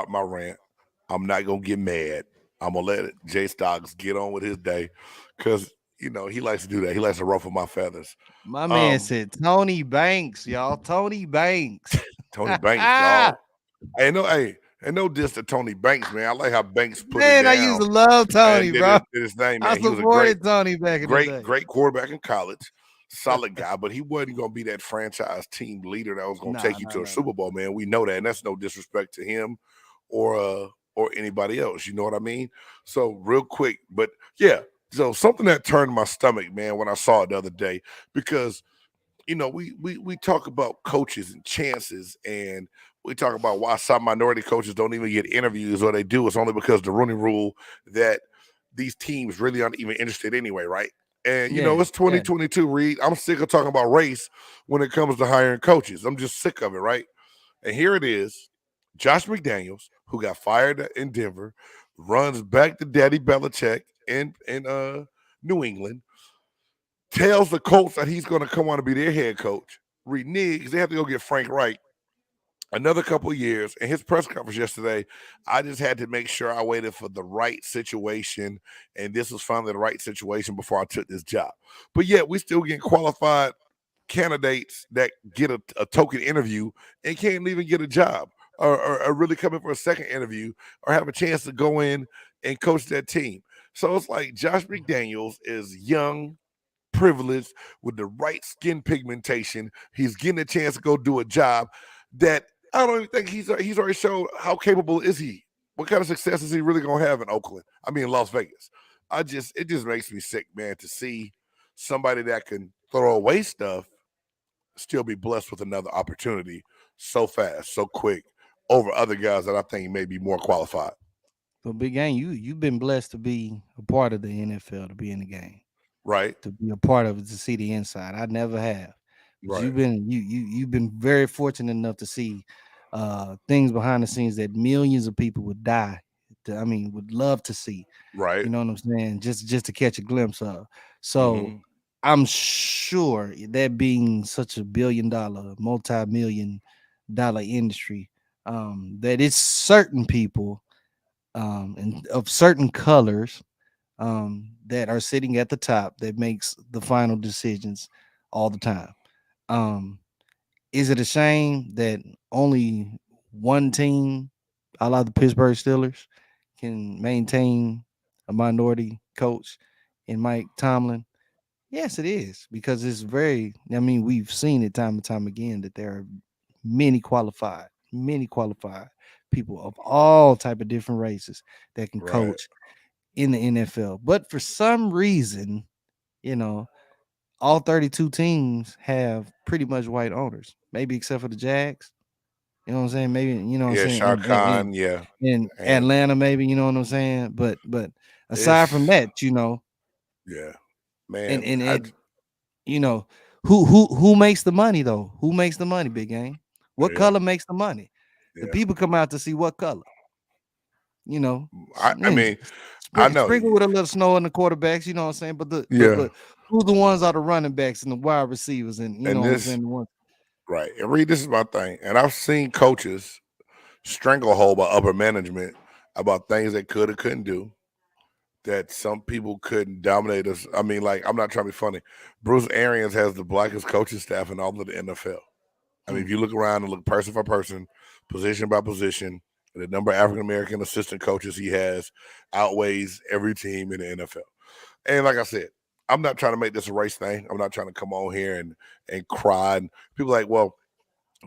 my rant. I'm not gonna get mad. I'm gonna let Jay Stoggs get on with his day, because he likes to do that. He likes to ruffle my feathers. My man said Tony Banks, y'all. Tony Banks. Tony Banks, dog. Ain't no diss to Tony Banks, man. I like how Banks put it down. I used to love Tony, bro. His name, man. I supported Tony back in the day. Great quarterback in college. Solid guy, but he wasn't going to be that franchise team leader that was going to take you to a Super Bowl, man. We know that, and that's no disrespect to him or anybody else. You know what I mean? So real quick, but yeah, so something that turned my stomach, man, when I saw it the other day, because we talk about coaches and chances, and we talk about why some minority coaches don't even get interviews, or they do. It's only because the Rooney Rule that these teams really aren't even interested anyway, right? And, it's 2022, Reed. I'm sick of talking about race when it comes to hiring coaches. I'm just sick of it, right? And here it is. Josh McDaniels, who got fired in Denver, runs back to Daddy Belichick in New England, tells the Colts that he's going to come on to be their head coach, reneges. They have to go get Frank Reich another couple of years. In his press conference yesterday, I just had to make sure I waited for the right situation, and this was finally the right situation before I took this job. But yet we still get qualified candidates that get a token interview and can't even get a job, or really come in for a second interview, or have a chance to go in and coach that team. So it's like Josh McDaniels is young, privileged, with the right skin pigmentation. He's getting a chance to go do a job that I don't even think he's already showed how capable is he. What kind of success is he really gonna have in Oakland? I mean, Las Vegas. It just makes me sick, man, to see somebody that can throw away stuff still be blessed with another opportunity so fast, so quick. over other guys that I think may be more qualified. But big game, you've been blessed to be a part of the NFL, to be in the game, Right, to be a part of it, to see the inside. I never have. But right, you've been very fortunate enough to see things behind the scenes that millions of people would die. Would love to see. right. You know what I'm saying? Just to catch a glimpse of. So Hmm. I'm sure that being such a billion-dollar, multi-million dollar industry, that it's certain people and of certain colors that are sitting at the top that makes the final decisions all the time. Um, is it a shame that only one team, a la the Pittsburgh Steelers, can maintain a minority coach in Mike Tomlin? Yes, it is, because it's very. We've seen it time and time again that there are many qualified people of all type of different races that can Right. coach in the NFL. But for some reason, you know, all 32 teams have pretty much white owners, maybe except for the Jags. You know what I'm saying? Maybe, you know what I'm Yeah, saying, Shah Khan. Yeah, in and Atlanta, maybe, you know what I'm saying. But aside from it's that, yeah, and man. and, and you know, who makes the money though? Who makes the money, big game? What Yeah, color makes the money? The yeah. people come out to see what color, I mean, I know. sprinkle with a little snow in the quarterbacks, you know what I'm saying? But the but Yeah, but who the ones are the running backs and the wide receivers, and you know and what I'm this saying? The ones. right. And Reed, this is my thing. And I've seen coaches stranglehold by upper management about things they could or couldn't do. That some people couldn't dominate us. I mean, like, I'm not trying to be funny. Bruce Arians has the blackest coaching staff in all of the NFL. I mean, Mm, if you look around and look person for person, position by position, the number of African American assistant coaches he has outweighs every team in the NFL. And like I said, I'm not trying to make this a race thing. I'm not trying to come on here and cry. And people are like, well,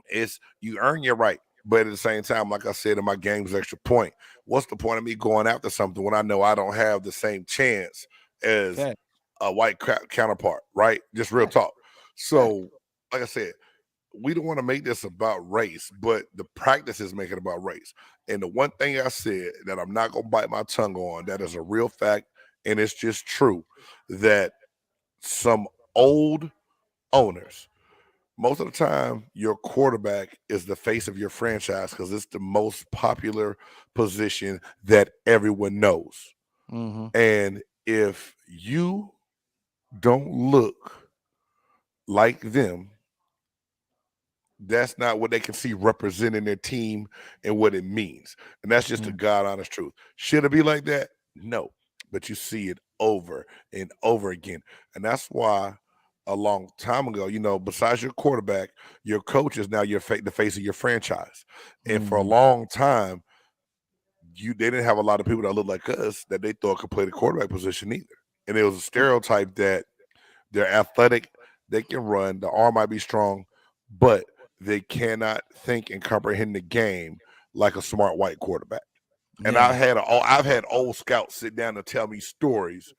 it's you earn your right. But at the same time, like I said in my game's extra point, what's the point of me going after something when I know I don't have the same chance as fact, a white counterpart, right? Just real fact, talk. fact. So, like I said, we don't want to make this about race, but the practice is making it about race. And the one thing I said that I'm not gonna bite my tongue on, that is a real fact, and it's just true, that some old owners, most of the time, your quarterback is the face of your franchise because it's the most popular position that everyone knows. Mm-hmm. And if you don't look like them, that's not what they can see representing their team and what it means. And that's just the Mm, God honest truth. Should it be like that? No. But you see it over and over again. And that's why a long time ago, besides your quarterback, your coach is now the face of your franchise. And for a mm-hmm. long time, they didn't have a lot of people that looked like us that they thought could play the quarterback position either. And it was a stereotype that they're athletic, they can run, the arm might be strong, but they cannot think and comprehend the game like a smart white quarterback. And Never. I've had old scouts sit down and tell me stories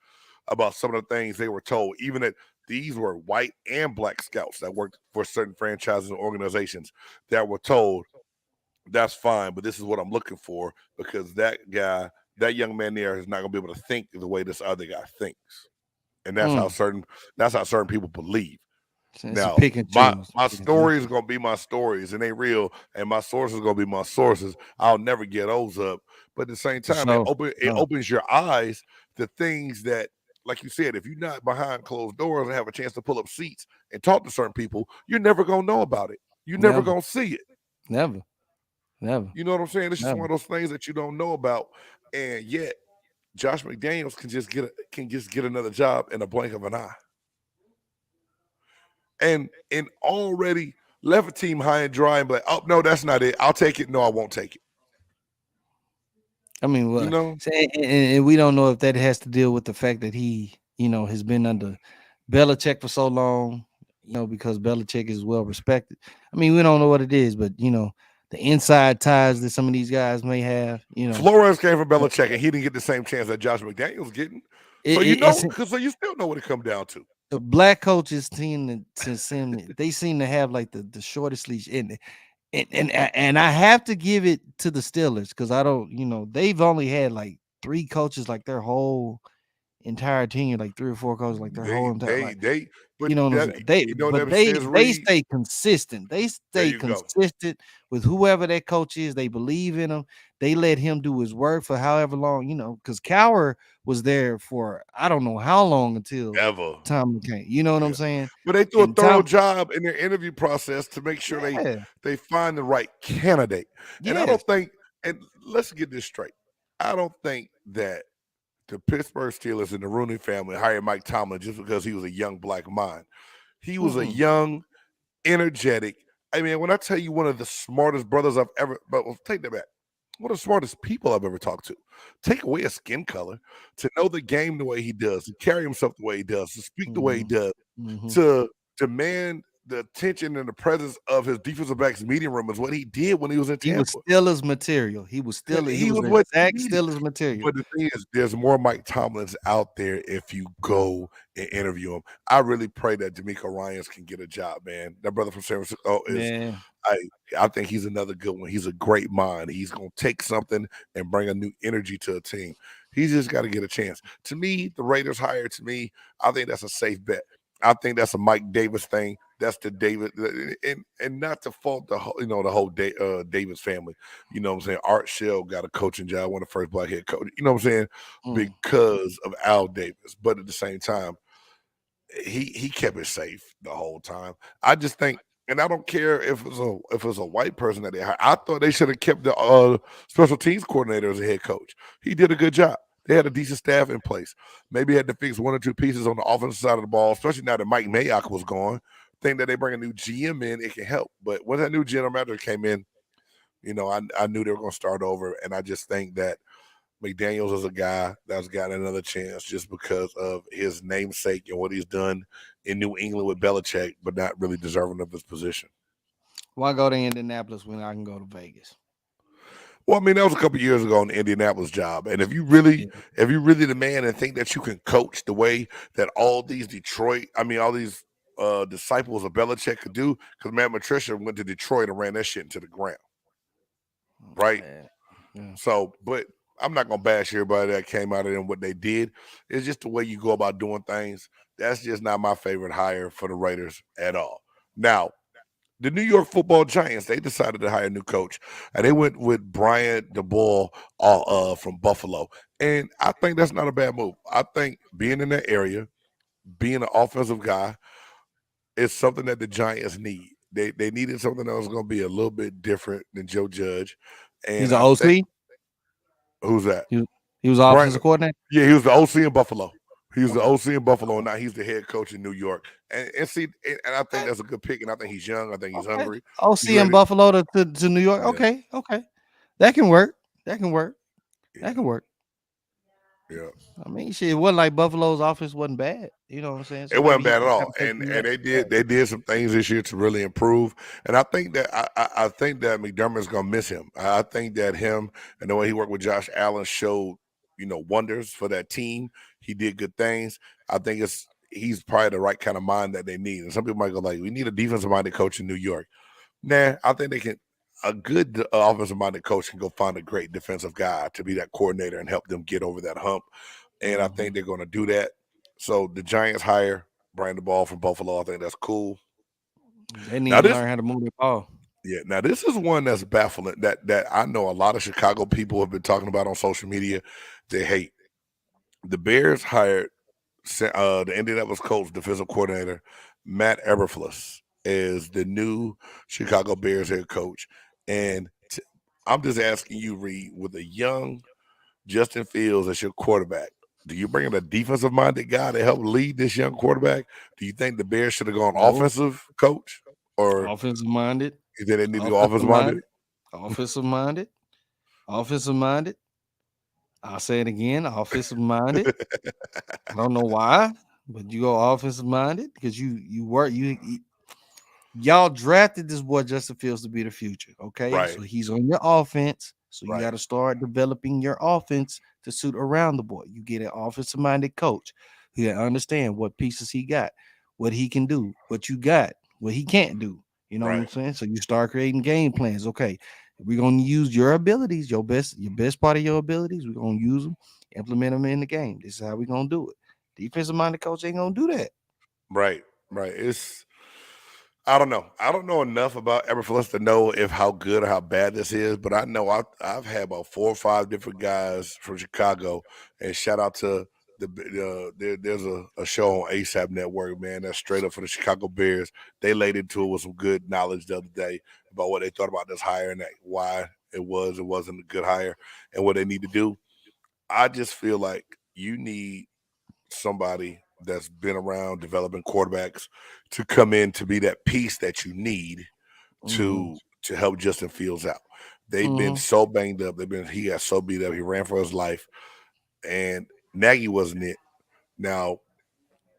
about some of the things they were told, even that these were white and black scouts that worked for certain franchises and organizations that were told, that's fine, but this is what I'm looking for because that young man there is not going to be able to think the way this other guy thinks. And Mm. that's how certain people believe. It's a Now, pick and my choose. my Pick and choose. stories are gonna be my stories, and they real, and my sources are gonna be my sources. I'll never get those up. But at the same For time, sure. it opens your eyes to things that, like you said, if you're not behind closed doors and have a chance to pull up seats and talk to certain people, you're never gonna know about it. You're never Never, gonna see it. never, never, You know what I'm saying? It's just never. one of those things that you don't know about, and yet Josh McDaniels can just get another job in a blink of an eye. And already left a team high and dry and be like, oh no, that's not it. I'll take it. No, I won't take it. You Well, know, and we don't know if that has to deal with the fact that he, has been under Belichick for so long, because Belichick is well respected. We don't know what it is, but the inside ties that some of these guys may have, Flores came from but Belichick and he didn't get the same chance that Josh McDaniels getting. So it's so you still know what it come down to. the black coaches seem to have like the shortest leash, and I have to give it to the Steelers because I don't, they've only had like three coaches like their whole entire tenure, like three or four coaches, like their whole entire like but what I'm that saying. They you know but that they says they Reed. stay consistent. They There stay you go. consistent with whoever that coach is. They believe in him. They let him do his work for however long, because Cower was there for I don't know how long until Ever. Tom came. You know what I'm Yeah. saying? But they do a And thorough Tom, job in their interview process to make sure yeah, they find the right candidate. And I yes. don't think, and let's get this straight. I don't think that the Pittsburgh Steelers and the Rooney family hired Mike Tomlin just because he was a young black mind. He was a Mm-mm. young, energetic. I mean, when I tell you one of the smartest brothers I've ever, but take that back. One of the smartest people I've ever talked to. Take away his skin color, to know the game the way he does, to carry himself the way he does, to speak the way he Mhm, does, mhm. to demand the attention and the presence of his defensive backs meeting room is what he did when he was in He was Tampa. Steelers material. And He he was was the what they exact needed. Steelers material. But the thing is, there's more Mike Tomlins out there if you go and interview him. I really pray that D'Amico Ryans can get a job, man. That brother from San Francisco is Man, I I think he's another good one. He's a great mind. He's gonna take something and bring a new energy to a team. He's just got to get a chance. To me, the Raiders hire to me, I think that's a safe bet. I think that's a Mike Davis thing. That's the David and not to fault the whole, the whole Davis family. You know what I'm saying? Art Shell got a coaching job, one of the first black head coach. You know what I'm saying? mm, Because of Al Davis. But at the same time, he kept it safe the whole time. I just think, and I don't care if it's a white person that they hired. I thought they should have kept the special teams coordinator as a head coach. He did a good job. They had a decent staff in place. Maybe had to fix one or two pieces on the offensive side of the ball, especially now that Mike Mayock was gone. Think that they bring a new GM in, it can help. But when that new general manager came in, I knew they were going to start over, and I just think that McDaniels is a guy that's gotten another chance just because of his namesake and what he's done in New England with Belichick, but not really deserving of his position. why go to Indianapolis when I can go to Vegas? Well, I mean, that was a couple years ago on the Indianapolis job. And Yeah. if you really the man and think that you can coach the way that all these disciples of Belichick could do, because Matt Patricia went to Detroit and ran that shit into the ground, right? Yeah. Yeah. So, but I'm not gonna bash everybody that came out of them what they did. It's just the way you go about doing things. That's just not my favorite hire for the Raiders at all. Now, the New York Football Giants, they decided to hire a new coach, and they went with Brian DeBoer from Buffalo. And I think that's not a bad move. I think being in that area, being an offensive guy, is something that the Giants need. They needed something that was going to be a little bit different than Joe Judge. He's And an I think OC. who's that? He, he was Brian. offensive coordinator. Yeah, he was the OC in Buffalo. He was the Okay. OC in Buffalo, and Okay. now he's the head coach in New York. And see, and I think Okay. that's a good pick. And I think he's young. I think he's Okay. hungry. He's OC in ready. Buffalo to New York. Yeah, Okay. Okay. That can work. That can work. That yeah, can work. yeah. I mean, shit, it wasn't like Buffalo's offense wasn't bad. You know what I'm saying? So It maybe wasn't he bad at can all, kind of take and from and that. they did some things this year to really improve. And I think that I think that McDermott's gonna miss him. I think that him and the way he worked with Josh Allen showed wonders for that team. He did good things. I think he's probably the right kind of mind that they need. And some people might go like, we need a defensive minded coach in New York. Nah, I think they can. A good offensive minded coach can go find a great defensive guy to be that coordinator and help them get over that hump. And I think Mhm. they're going to do that. So the Giants hire Brian the Ball from Buffalo. I think that's cool. They Now need to this, learn how to move the ball. yeah, now this is one that's baffling that I know a lot of Chicago people have been talking about on social media. They hate the Bears hired the Indianapolis Colts defensive coordinator Matt Eberflus is the new Chicago Bears head coach, and I'm just asking you, Reed, with a young Justin Fields as your quarterback. Do you bring in a defensive minded guy to help lead this young quarterback? Do you think the Bears should have gone No, offensive coach, or offensive minded, you think they need to go offensive offensive minded? minded, offensive minded, offensive minded. I'll say it again, offensive minded. I don't know why, but you go offensive minded because you work y'all drafted this boy Justin Fields to be the future. Okay, Right, so he's on your offense, so you right, got to start developing your offense to suit around the boy. You get an offensive minded coach who understand what pieces he got, what he can do, what you got, what he can't do. You know what I'm Right. saying? So you start creating game plans. Okay, we're gonna use your abilities, your best part of your abilities. We're gonna use them, implement them in the game. This is how we're gonna do it. Defensive minded coach ain't gonna do that. Right. Right. It's I don't know. I don't know enough about Ever for us to know if how good or how bad this is, but I know I've had about 4 or 5 different guys from Chicago, and shout out to there's a show on ASAP Network, man. That's straight up for the Chicago Bears. They laid into it with some good knowledge the other day about what they thought about this hire and why it wasn't a good hire and what they need to do. I just feel like you need somebody that's been around developing quarterbacks to come in to be that piece that you need Mm-hmm. to help Justin Fields out. They've been Mm-hmm. so banged up. He got so beat up. He ran for his life, and Nagy wasn't it. Now,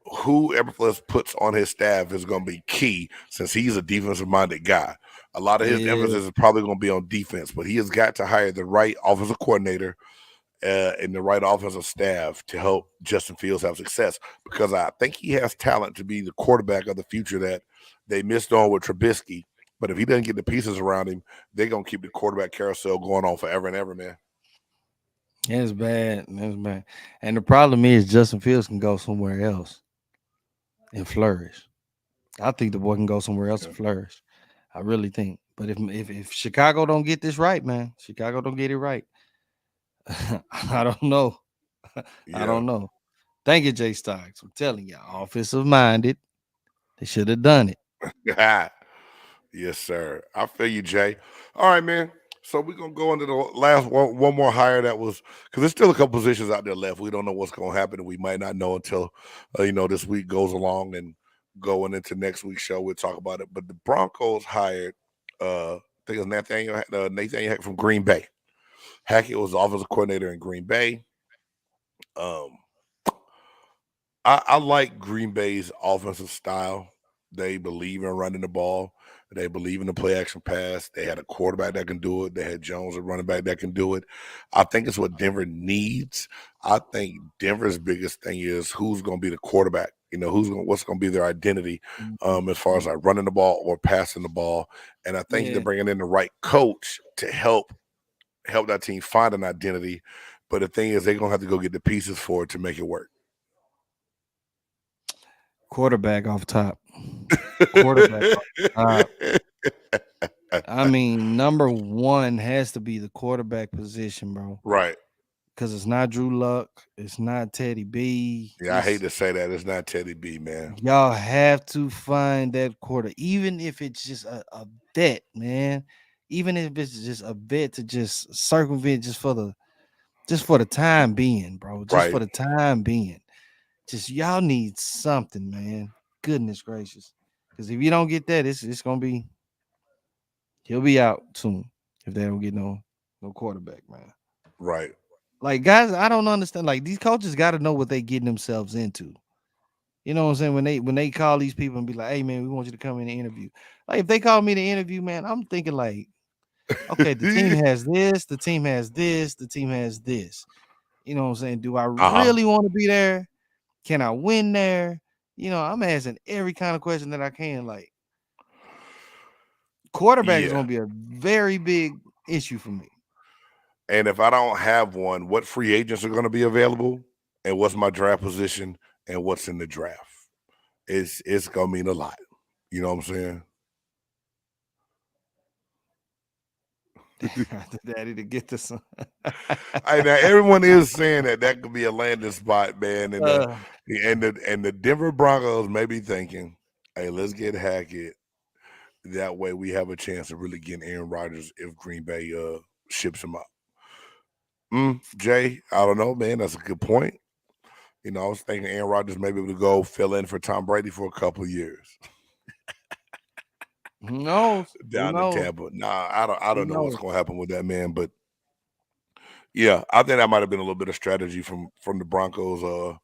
who Everfluss puts on his staff is going to be key since he's a defensive minded guy. A lot of his Yeah. emphasis is probably going to be on defense, but he has got to hire the right offensive coordinator and the right offensive staff to help Justin Fields have success because I think he has talent to be the quarterback of the future that they missed on with Trubisky. But if he doesn't get the pieces around him, they're gonna keep the quarterback carousel going on forever and ever, man. It's bad. It's bad. And the problem is Justin Fields can go somewhere else and flourish. I think the boy can go somewhere else Yeah. and flourish. I really think. But if Chicago don't get this right, man, Chicago don't get it right. I don't know. I Yeah. don't know. Thank you, Jay Stocks. I'm telling you, offensive minded. They should have done it. Yes, sir. I feel you, Jay. All right, man. So we're gonna go into the last one more hire that was because there's still a couple positions out there left. We don't know what's gonna happen, and we might not know until this week goes along and going into next week's show. We'll talk about it. But the Broncos hired, I think it was Nathaniel Hackett from Green Bay. Hackett was the offensive coordinator in Green Bay. Um, I like Green Bay's offensive style. They believe in running the ball. They believe in the play action pass. They had a quarterback that can do it. They had Jones, a running back that can do it. I think it's what Denver needs. I think Denver's biggest thing is who's going to be the quarterback. What's going to be their identity as far as like running the ball or passing the ball. And I think they're Yeah. bringing in the right coach to help that team find an identity. But the thing is, they're going to have to go get the pieces for it to make it work. Quarterback off top. Quarterback off top. I mean, number one has to be the quarterback position, bro. Right. Because it's not Drew Luck. It's not Teddy B. Yeah, I hate to say that. It's not Teddy B, man. Y'all have to find that quarter, even if it's just a vet, man. Even if it's just a vet to just circumvent just for the time being, bro. Just for Right. the time being. Just y'all need something, man. Goodness gracious. Because if you don't get that, it's gonna be he'll be out soon if they don't get no quarterback, man. Right. Like guys, I don't understand. Like these coaches got to know what they getting themselves into. You know what I'm saying? When they call these people and be like, "Hey man, we want you to come in and interview." Like if they call me to interview, man, I'm thinking like, okay, the team has this, the team has this, the team has this. You know what I'm saying? Do I Uh-huh. really want to be there? Can I win there? I'm asking every kind of question that I can. Like quarterback is Yeah. going to be a very big issue for me. And if I don't have one, what free agents are going to be available and what's my draft position and what's in the draft? It's going to mean a lot. You know what I'm saying? Daddy to get this. Now everyone is saying that could be a landing spot, man, and uh, the Denver Broncos may be thinking, "Hey, let's get Hackett. That way, we have a chance of really getting Aaron Rodgers if Green Bay ships him out." Jay, I don't know, man. That's a good point. I was thinking Aaron Rodgers may be able to go fill in for Tom Brady for a couple of years who knows? Who down in knows? Tampa. Nah, I Who don't know what's knows? going to happen with that man, but yeah, I think that might have been a little bit of strategy from the Broncos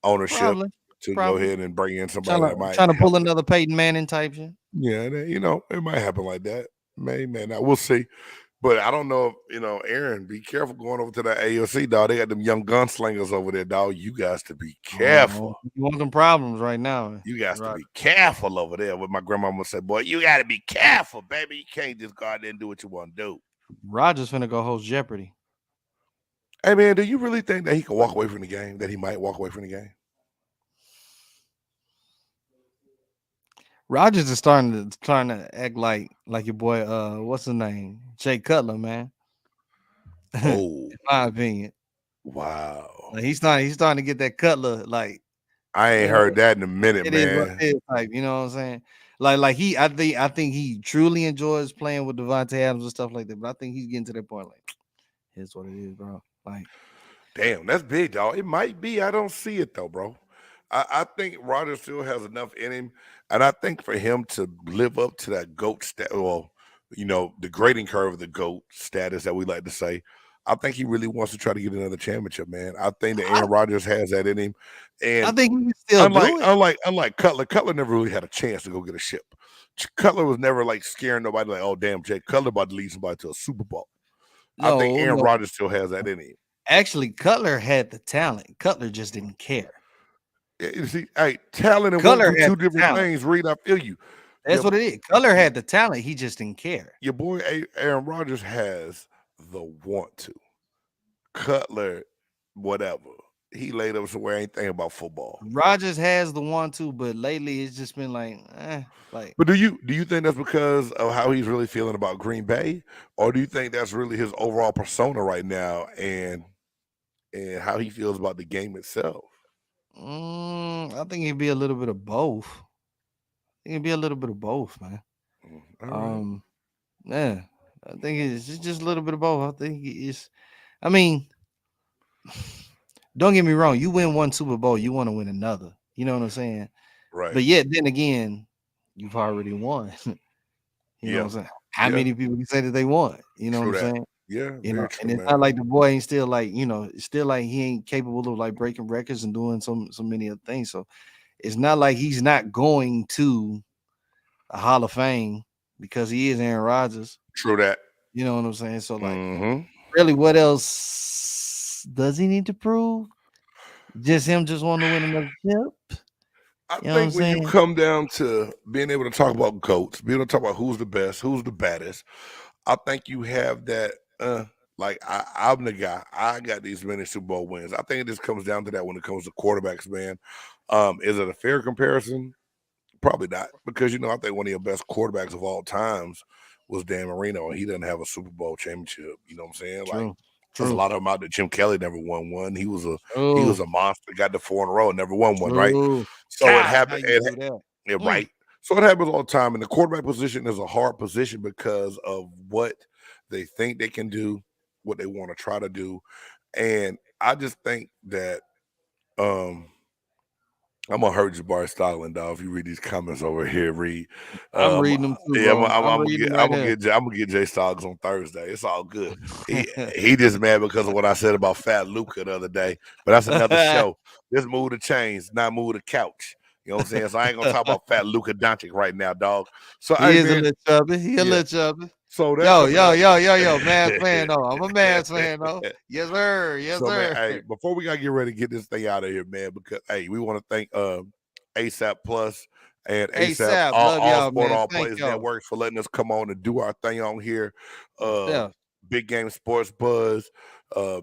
ownership Probably, to go probably ahead and bring in trying somebody to that might trying to help pull them. another Peyton Manning type shit. Yeah, it might happen like that. May not. We'll see. But I don't know if Aaron. Be careful going over to the AFC, dog. They got them young gunslingers over there, dog. You guys to be careful. You want some problems right now. You guys to Right. be careful over there. What my grandmama said, boy, you got to be careful, baby. You can't just go out there and do what you want to do. Rodgers finna go host Jeopardy. Hey, man, do you really think that he can walk away from the game? That he might walk away from the game? Rodgers is trying to act like your boy, what's his name? Jay Cutler, man. Oh, In my opinion. wow. Like he's starting to get that Cutler, like I ain't heard that in a minute, it is what man. it is type, you know what I'm saying? Like I think he truly enjoys playing with Devontae Adams and stuff like that. But I think he's getting to that point, like, here's what it is, bro. Like, damn, that's big, dog. It might be. I don't see it though, bro. I think Rodgers still has enough in him, and I think for him to live up to that GOAT status, well, the grading curve of the GOAT status that we like to say, I think he really wants to try to get another championship, man. I think that Aaron Rodgers has that in him, and I think he can still do it. unlike Cutler never really had a chance to go get a ship. Cutler was never like scaring nobody, like, oh damn, Jay Cutler about to lead somebody to a Super Bowl. I think Aaron Rodgers still has that in him. Actually, Cutler had the talent. Cutler just didn't care. You see, hey, talent and Cutler two different things. Reed, I feel you. That's what it is. Cutler had the talent. He just didn't care. Your boy Aaron Rodgers has the want to. Cutler, whatever. He laid up somewhere, ain't thinking about football. Rodgers has the want to, but lately it's just been like. But do you think that's because of how he's really feeling about Green Bay, or do you think that's really his overall persona right now and how he feels about the game itself? I think it'd be a little bit of both. It'd be a little bit of both, man. Right. Yeah, I think it's just a little bit of both. I think it's. I mean, don't get me wrong. You win one Super Bowl, you want to win another. You know what I'm saying? Right. But yet, then again, you've already won. You know what I'm saying? How many people can say that they won? You know what I'm saying? Yeah, true, and it's man. not like the boy ain't still like, it's still like he ain't capable of like breaking records and doing so many other things. So it's not like he's not going to a Hall of Fame because he is Aaron Rodgers. True that. You know what I'm saying? So like, really, what else does he need to prove? Just him just wanting to win another chip? I think when you come down to being able to talk about GOATs, being able to talk about who's the best, who's the baddest, I think you have that. Like I'm the guy. I got these many Super Bowl wins. I think it just comes down to that when it comes to quarterbacks, man. Is it a fair comparison? Probably not, because I think one of your best quarterbacks of all times was Dan Marino, and he doesn't have a Super Bowl championship. You know what I'm saying? True. Like, there's a lot of them out there. Jim Kelly never won one. He was a monster. Got the 4 in a row, and never won one. Right? So it happened. Right. So it happens all the time. And the quarterback position is a hard position because of what they think they can do, what they want to try to do, and I just think that I'm gonna hurt Jabari Stockland, dog. If you read these comments over here, Reed. I'm reading them too, yeah, bro. I'm gonna get Jay Stoggs on Thursday. It's all good. He just mad because of what I said about Fat Luca the other day. But that's another show. This move to change, not move to couch. You know what I'm saying? So I ain't gonna talk about Fat Luca Doncic right now, dog. So he is a little chubby. He a little chubby. So yo, Mavs fan though. I'm a Mavs fan though. Yes, sir. Yes, sir. Man, hey, before we gotta get ready to get this thing out of here, man, because we want to thank ASAP Plus and ASAP all Sport All Plays Networks for letting us come on and do our thing on here. Big Game Sports Buzz,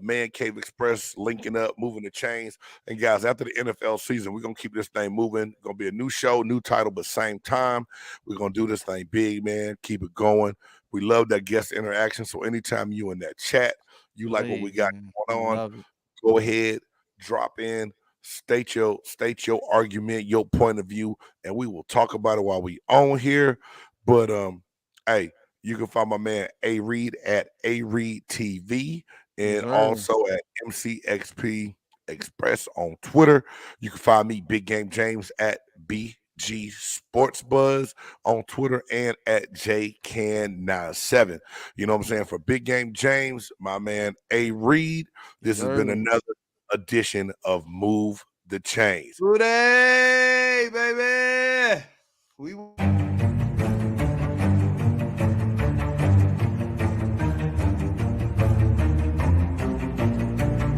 Man Cave Express linking up, moving the chains. And guys, after the NFL season, we're gonna keep this thing moving. Gonna be a new show, new title, but same time. We're gonna do this thing big, man. Keep it going. We love that guest interaction. So anytime you in that chat, you like what we got going on, go ahead, drop in, state your argument, your point of view, and we will talk about it while we on here. But hey, you can find my man A Reed at A Reed TV and also at MCXP Express on Twitter. You can find me, Big Game James, at bgsportsbuzz on Twitter and at JCan97. You know what I'm saying? For Big Game James, my man A Reed, this has been another edition of Move the Chains. Today, baby.